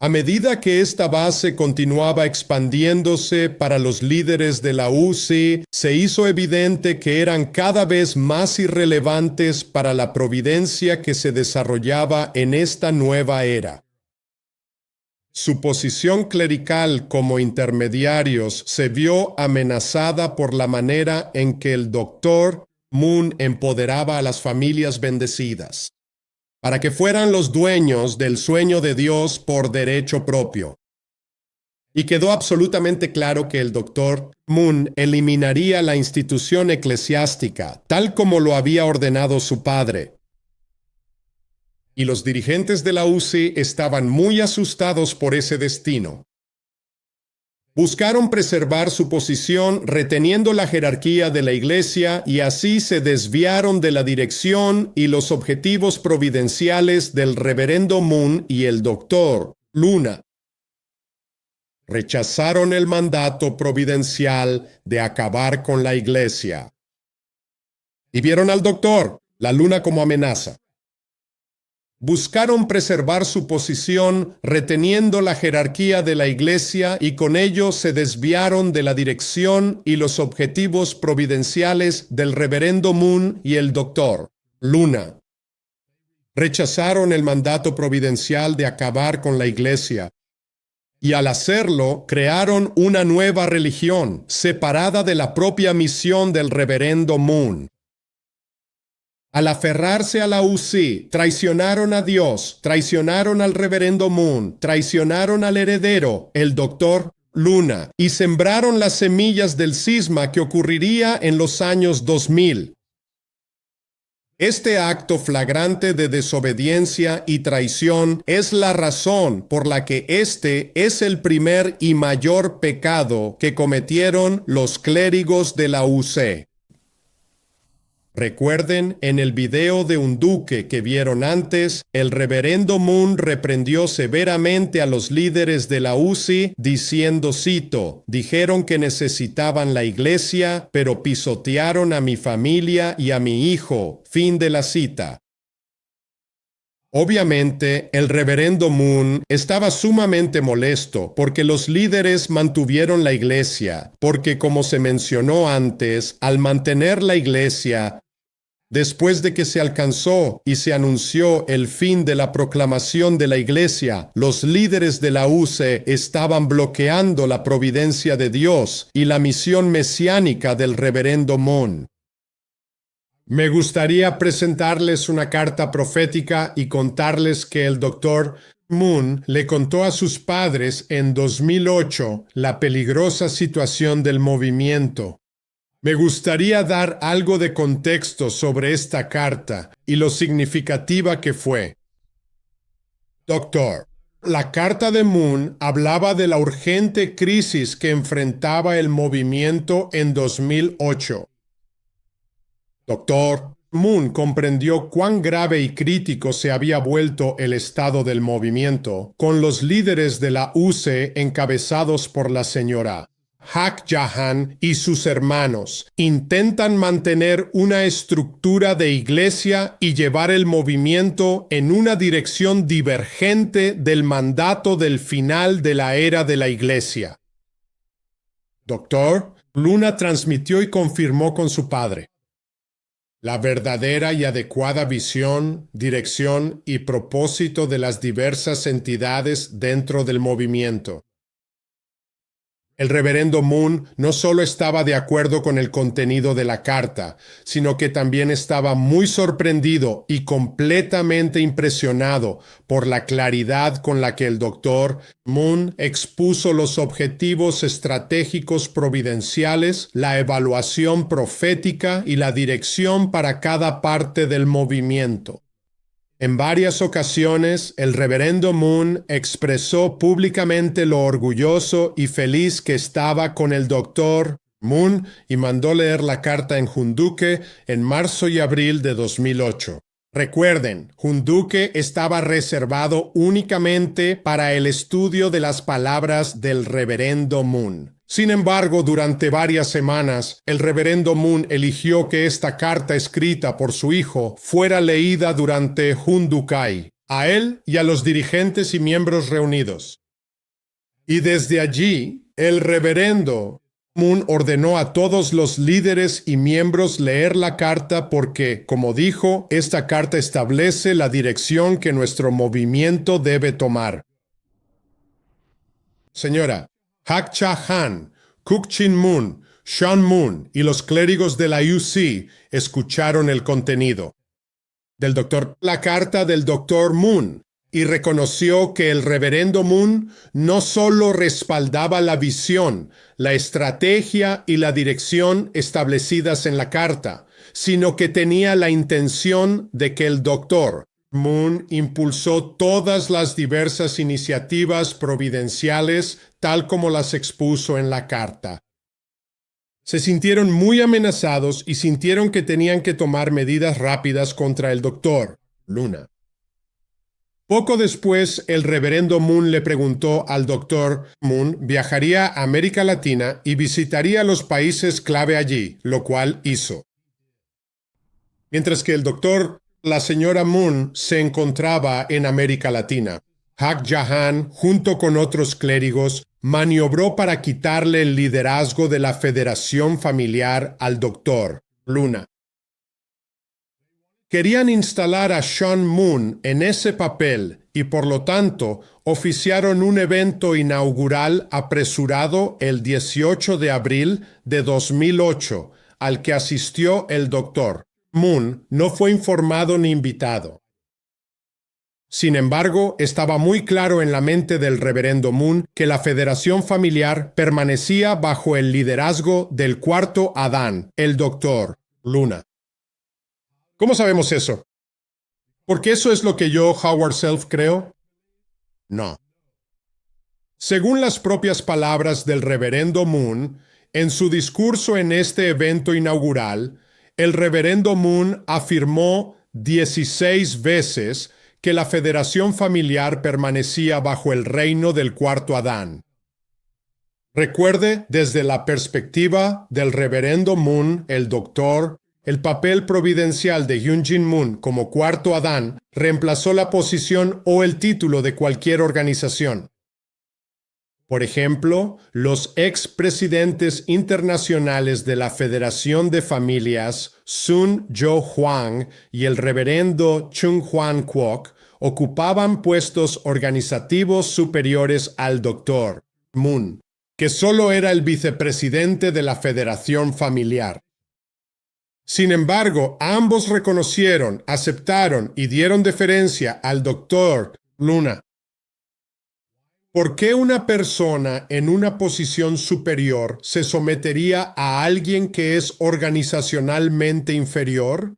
A medida que esta base continuaba expandiéndose para los líderes de la UC, se hizo evidente que eran cada vez más irrelevantes para la providencia que se desarrollaba en esta nueva era. Su posición clerical como intermediarios se vio amenazada por la manera en que el Dr. Moon empoderaba a las familias bendecidas, para que fueran los dueños del sueño de Dios por derecho propio. Y quedó absolutamente claro que el Dr. Moon eliminaría la institución eclesiástica, tal como lo había ordenado su padre. Y los dirigentes de la UCI estaban muy asustados por ese destino. Buscaron preservar su posición reteniendo la jerarquía de la Iglesia y así se desviaron de la dirección y los objetivos providenciales del reverendo Moon y el Dr. Luna. Rechazaron el mandato providencial de acabar con la Iglesia. Y vieron al Dr. Luna como amenaza. Buscaron preservar su posición reteniendo la jerarquía de la Iglesia y con ello se desviaron de la dirección y los objetivos providenciales del reverendo Moon y el Dr. Luna. Rechazaron el mandato providencial de acabar con la Iglesia y al hacerlo crearon una nueva religión separada de la propia misión del reverendo Moon. Al aferrarse a la UCI, traicionaron a Dios, traicionaron al reverendo Moon, traicionaron al heredero, el Dr. Luna, y sembraron las semillas del cisma que ocurriría en los años 2000. Este acto flagrante de desobediencia y traición es la razón por la que este es el primer y mayor pecado que cometieron los clérigos de la UC. Recuerden, en el video de un duque que vieron antes, el reverendo Moon reprendió severamente a los líderes de la UCI diciendo, cito, dijeron que necesitaban la iglesia, pero pisotearon a mi familia y a mi hijo. Fin de la cita. Obviamente, el reverendo Moon estaba sumamente molesto porque los líderes mantuvieron la iglesia, porque como se mencionó antes, al mantener la iglesia, después de que se alcanzó y se anunció el fin de la proclamación de la iglesia, los líderes de la UCE estaban bloqueando la providencia de Dios y la misión mesiánica del reverendo Moon. Me gustaría presentarles una carta profética y contarles que el Dr. Moon le contó a sus padres en 2008 la peligrosa situación del movimiento. Me gustaría dar algo de contexto sobre esta carta y lo significativa que fue. Doctor, la carta de Moon hablaba de la urgente crisis que enfrentaba el movimiento en 2008. Doctor, Moon comprendió cuán grave y crítico se había vuelto el estado del movimiento, con los líderes de la UCE encabezados por la señora Hak Jahan y sus hermanos intentan mantener una estructura de iglesia y llevar el movimiento en una dirección divergente del mandato del final de la era de la iglesia. Dr. Luna transmitió y confirmó con su padre la verdadera y adecuada visión, dirección y propósito de las diversas entidades dentro del movimiento. El reverendo Moon no solo estaba de acuerdo con el contenido de la carta, sino que también estaba muy sorprendido y completamente impresionado por la claridad con la que el Dr. Moon expuso los objetivos estratégicos providenciales, la evaluación profética y la dirección para cada parte del movimiento. En varias ocasiones, el reverendo Moon expresó públicamente lo orgulloso y feliz que estaba con el Dr. Moon y mandó leer la carta en Hunduke en marzo y abril de 2008. Recuerden, Hunduke estaba reservado únicamente para el estudio de las palabras del reverendo Moon. Sin embargo, durante varias semanas, el reverendo Moon eligió que esta carta escrita por su hijo fuera leída durante Hundukai, a él y a los dirigentes y miembros reunidos. Y desde allí, el reverendo Moon ordenó a todos los líderes y miembros leer la carta porque, como dijo, esta carta establece la dirección que nuestro movimiento debe tomar. Señora, Hak Cha Han, Kuk Chin Moon, Sean Moon y los clérigos de la UC escucharon el contenido del doctor, la carta del doctor Moon, y reconoció que el reverendo Moon no solo respaldaba la visión, la estrategia y la dirección establecidas en la carta, sino que tenía la intención de que el doctor Moon impulsó todas las diversas iniciativas providenciales tal como las expuso en la carta. Se sintieron muy amenazados y sintieron que tenían que tomar medidas rápidas contra el doctor Luna. Poco después, el reverendo Moon le preguntó al doctor Moon viajaría a América Latina y visitaría los países clave allí, lo cual hizo. Mientras que la señora Moon se encontraba en América Latina. Hak Jahan, junto con otros clérigos, maniobró para quitarle el liderazgo de la federación familiar al doctor Luna. Querían instalar a Sean Moon en ese papel y por lo tanto oficiaron un evento inaugural apresurado el 18 de abril de 2008 al que asistió el doctor. Moon no fue informado ni invitado. Sin embargo, estaba muy claro en la mente del reverendo Moon que la federación familiar permanecía bajo el liderazgo del cuarto Adán, el doctor Luna. ¿Cómo sabemos eso? ¿Porque eso es lo que yo, Howard Self, creo? No. Según las propias palabras del reverendo Moon, en su discurso en este evento inaugural, el reverendo Moon afirmó 16 veces que la federación familiar permanecía bajo el reino del cuarto Adán. Recuerde, desde la perspectiva del reverendo Moon, el doctor, el papel providencial de Hyun-Jin Moon como cuarto Adán reemplazó la posición o el título de cualquier organización. Por ejemplo, los expresidentes internacionales de la Federación de Familias, Sun Jo Hwang y el reverendo Chung Hwan Kwok, ocupaban puestos organizativos superiores al doctor Moon, que solo era el vicepresidente de la Federación Familiar. Sin embargo, ambos reconocieron, aceptaron y dieron deferencia al doctor Luna. ¿Por qué una persona en una posición superior se sometería a alguien que es organizacionalmente inferior?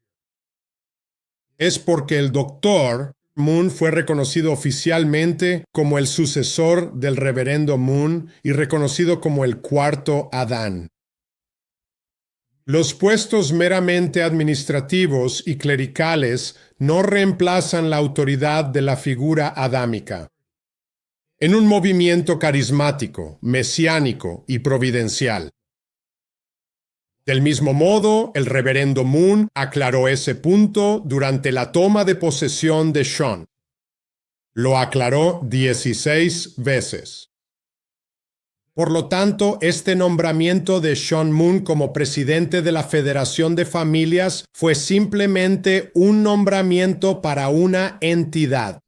Es porque el doctor Moon fue reconocido oficialmente como el sucesor del reverendo Moon y reconocido como el cuarto Adán. Los puestos meramente administrativos y clericales no reemplazan la autoridad de la figura adámica. En un movimiento carismático, mesiánico y providencial. Del mismo modo, el reverendo Moon aclaró ese punto durante la toma de posesión de Sean. Lo aclaró 16 veces. Por lo tanto, este nombramiento de Sean Moon como presidente de la Federación de Familias fue simplemente un nombramiento para una entidad.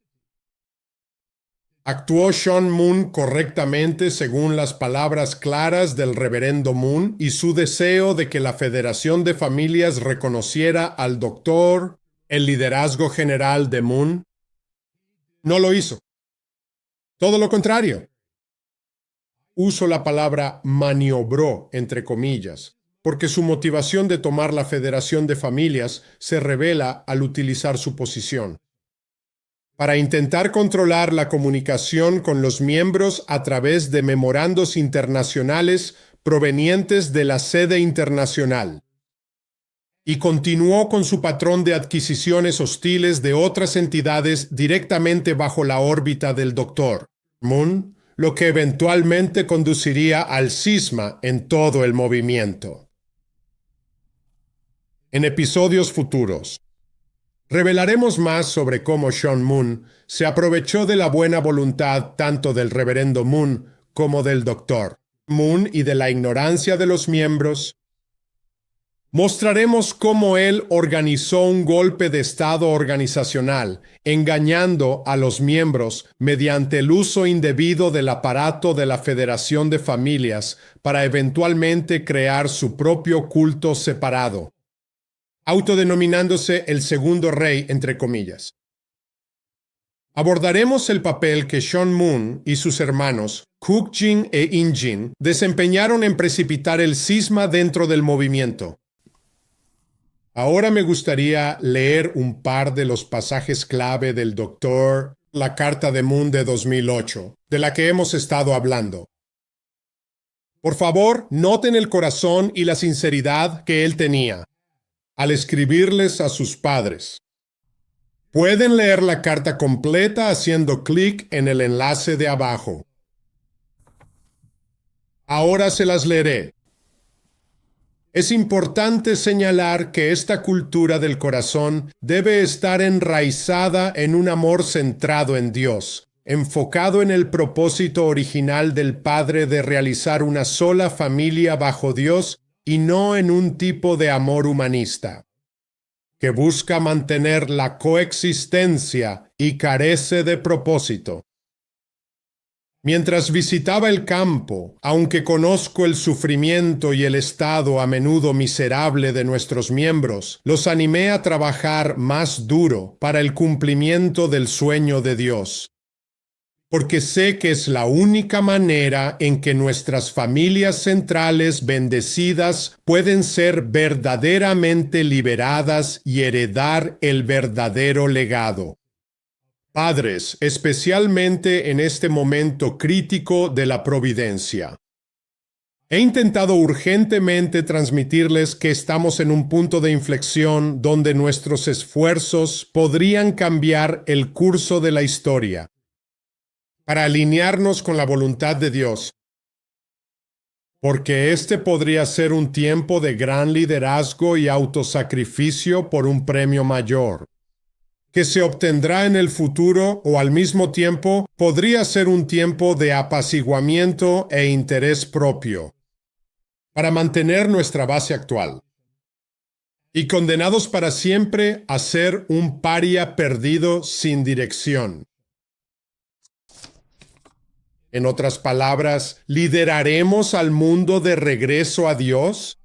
¿Actuó Sean Moon correctamente según las palabras claras del reverendo Moon y su deseo de que la Federación de Familias reconociera al doctor, el liderazgo general de Moon? No lo hizo. Todo lo contrario. Uso la palabra maniobró, entre comillas, porque su motivación de tomar la Federación de Familias se revela al utilizar su posición. Para intentar controlar la comunicación con los miembros a través de memorandos internacionales provenientes de la sede internacional. Y continuó con su patrón de adquisiciones hostiles de otras entidades directamente bajo la órbita del Dr. Moon, lo que eventualmente conduciría al cisma en todo el movimiento. En episodios futuros, revelaremos más sobre cómo Sean Moon se aprovechó de la buena voluntad tanto del reverendo Moon como del Dr. Moon y de la ignorancia de los miembros. Mostraremos cómo él organizó un golpe de estado organizacional, engañando a los miembros mediante el uso indebido del aparato de la Federación de Familias para eventualmente crear su propio culto separado, autodenominándose el segundo rey, entre comillas. Abordaremos el papel que Sean Moon y sus hermanos, Kook-jin e In-jin, desempeñaron en precipitar el cisma dentro del movimiento. Ahora me gustaría leer un par de los pasajes clave del Dr. La Carta de Moon de 2008, de la que hemos estado hablando. Por favor, noten el corazón y la sinceridad que él tenía al escribirles a sus padres. Pueden leer la carta completa haciendo clic en el enlace de abajo. Ahora se las leeré. Es importante señalar que esta cultura del corazón debe estar enraizada en un amor centrado en Dios, enfocado en el propósito original del Padre de realizar una sola familia bajo Dios y no en un tipo de amor humanista, que busca mantener la coexistencia y carece de propósito. Mientras visitaba el campo, aunque conozco el sufrimiento y el estado a menudo miserable de nuestros miembros, los animé a trabajar más duro para el cumplimiento del sueño de Dios. Porque sé que es la única manera en que nuestras familias centrales bendecidas pueden ser verdaderamente liberadas y heredar el verdadero legado. Padres, especialmente en este momento crítico de la providencia. He intentado urgentemente transmitirles que estamos en un punto de inflexión donde nuestros esfuerzos podrían cambiar el curso de la historia, para alinearnos con la voluntad de Dios, porque este podría ser un tiempo de gran liderazgo y autosacrificio por un premio mayor, que se obtendrá en el futuro, o al mismo tiempo podría ser un tiempo de apaciguamiento e interés propio, para mantener nuestra base actual, y condenados para siempre a ser un paria perdido sin dirección. En otras palabras, ¿lideraremos al mundo de regreso a Dios?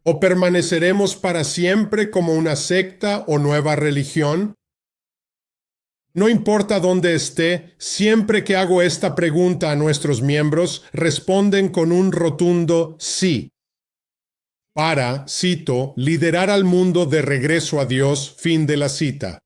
¿O permaneceremos para siempre como una secta o nueva religión? No importa dónde esté, siempre que hago esta pregunta a nuestros miembros, responden con un rotundo sí. Para, cito, liderar al mundo de regreso a Dios, fin de la cita.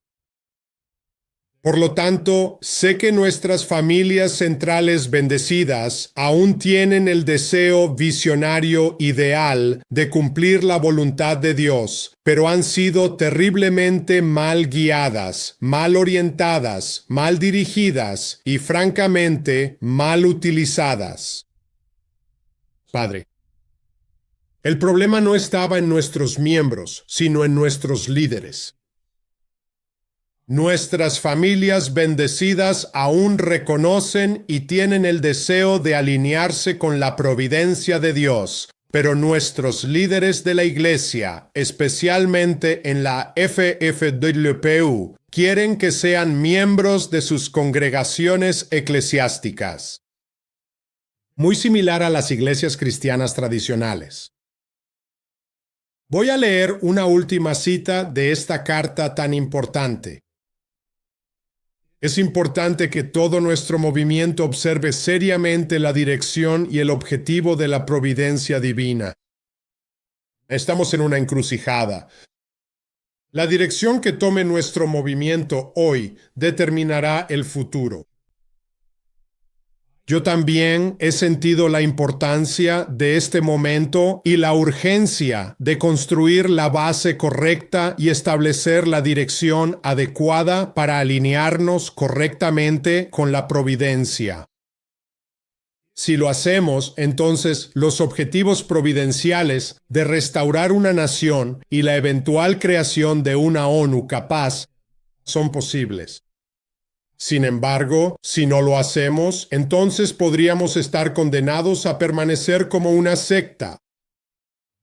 Por lo tanto, sé que nuestras familias centrales bendecidas aún tienen el deseo visionario ideal de cumplir la voluntad de Dios, pero han sido terriblemente mal guiadas, mal orientadas, mal dirigidas y, francamente, mal utilizadas. Padre, el problema no estaba en nuestros miembros, sino en nuestros líderes. Nuestras familias bendecidas aún reconocen y tienen el deseo de alinearse con la providencia de Dios, pero nuestros líderes de la Iglesia, especialmente en la FFWPU, quieren que sean miembros de sus congregaciones eclesiásticas. Muy similar a las iglesias cristianas tradicionales. Voy a leer una última cita de esta carta tan importante. Es importante que todo nuestro movimiento observe seriamente la dirección y el objetivo de la providencia divina. Estamos en una encrucijada. La dirección que tome nuestro movimiento hoy determinará el futuro. Yo también he sentido la importancia de este momento y la urgencia de construir la base correcta y establecer la dirección adecuada para alinearnos correctamente con la providencia. Si lo hacemos, entonces los objetivos providenciales de restaurar una nación y la eventual creación de una ONU capaz son posibles. Sin embargo, si no lo hacemos, entonces podríamos estar condenados a permanecer como una secta.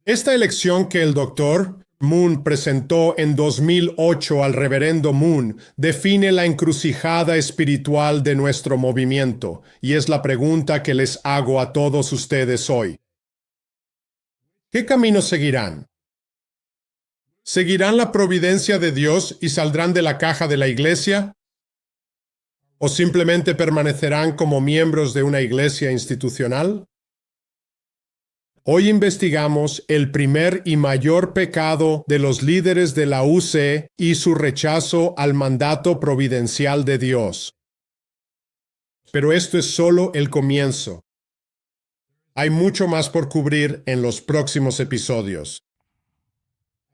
Esta elección que el Dr. Moon presentó en 2008 al reverendo Moon define la encrucijada espiritual de nuestro movimiento, y es la pregunta que les hago a todos ustedes hoy. ¿Qué camino seguirán? ¿Seguirán la providencia de Dios y saldrán de la caja de la iglesia? ¿O simplemente permanecerán como miembros de una iglesia institucional? Hoy investigamos el primer y mayor pecado de los líderes de la UC y su rechazo al mandato providencial de Dios. Pero esto es solo el comienzo. Hay mucho más por cubrir en los próximos episodios.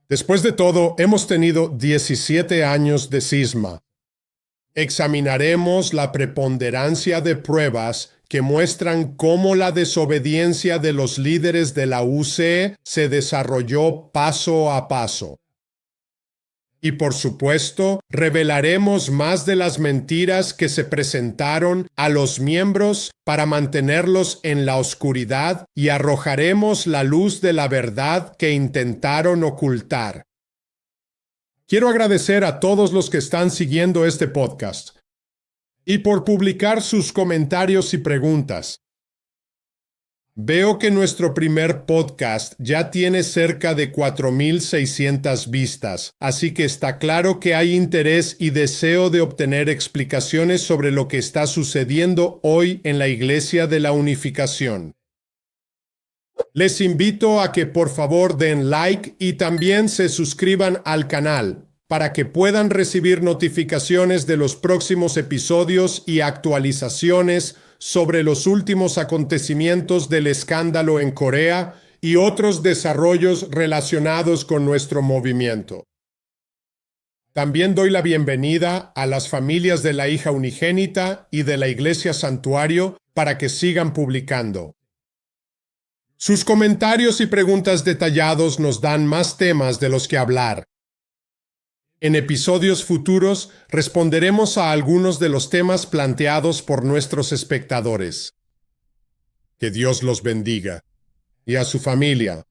Después de todo, hemos tenido 17 años de cisma. Examinaremos la preponderancia de pruebas que muestran cómo la desobediencia de los líderes de la UC se desarrolló paso a paso. Y por supuesto, revelaremos más de las mentiras que se presentaron a los miembros para mantenerlos en la oscuridad y arrojaremos la luz de la verdad que intentaron ocultar. Quiero agradecer a todos los que están siguiendo este podcast y por publicar sus comentarios y preguntas. Veo que nuestro primer podcast ya tiene cerca de 4,600 vistas, así que está claro que hay interés y deseo de obtener explicaciones sobre lo que está sucediendo hoy en la Iglesia de la Unificación. Les invito a que por favor den like y también se suscriban al canal para que puedan recibir notificaciones de los próximos episodios y actualizaciones sobre los últimos acontecimientos del escándalo en Corea y otros desarrollos relacionados con nuestro movimiento. También doy la bienvenida a las familias de la hija unigénita y de la Iglesia Santuario para que sigan publicando. Sus comentarios y preguntas detallados nos dan más temas de los que hablar. En episodios futuros responderemos a algunos de los temas planteados por nuestros espectadores. Que Dios los bendiga y a su familia.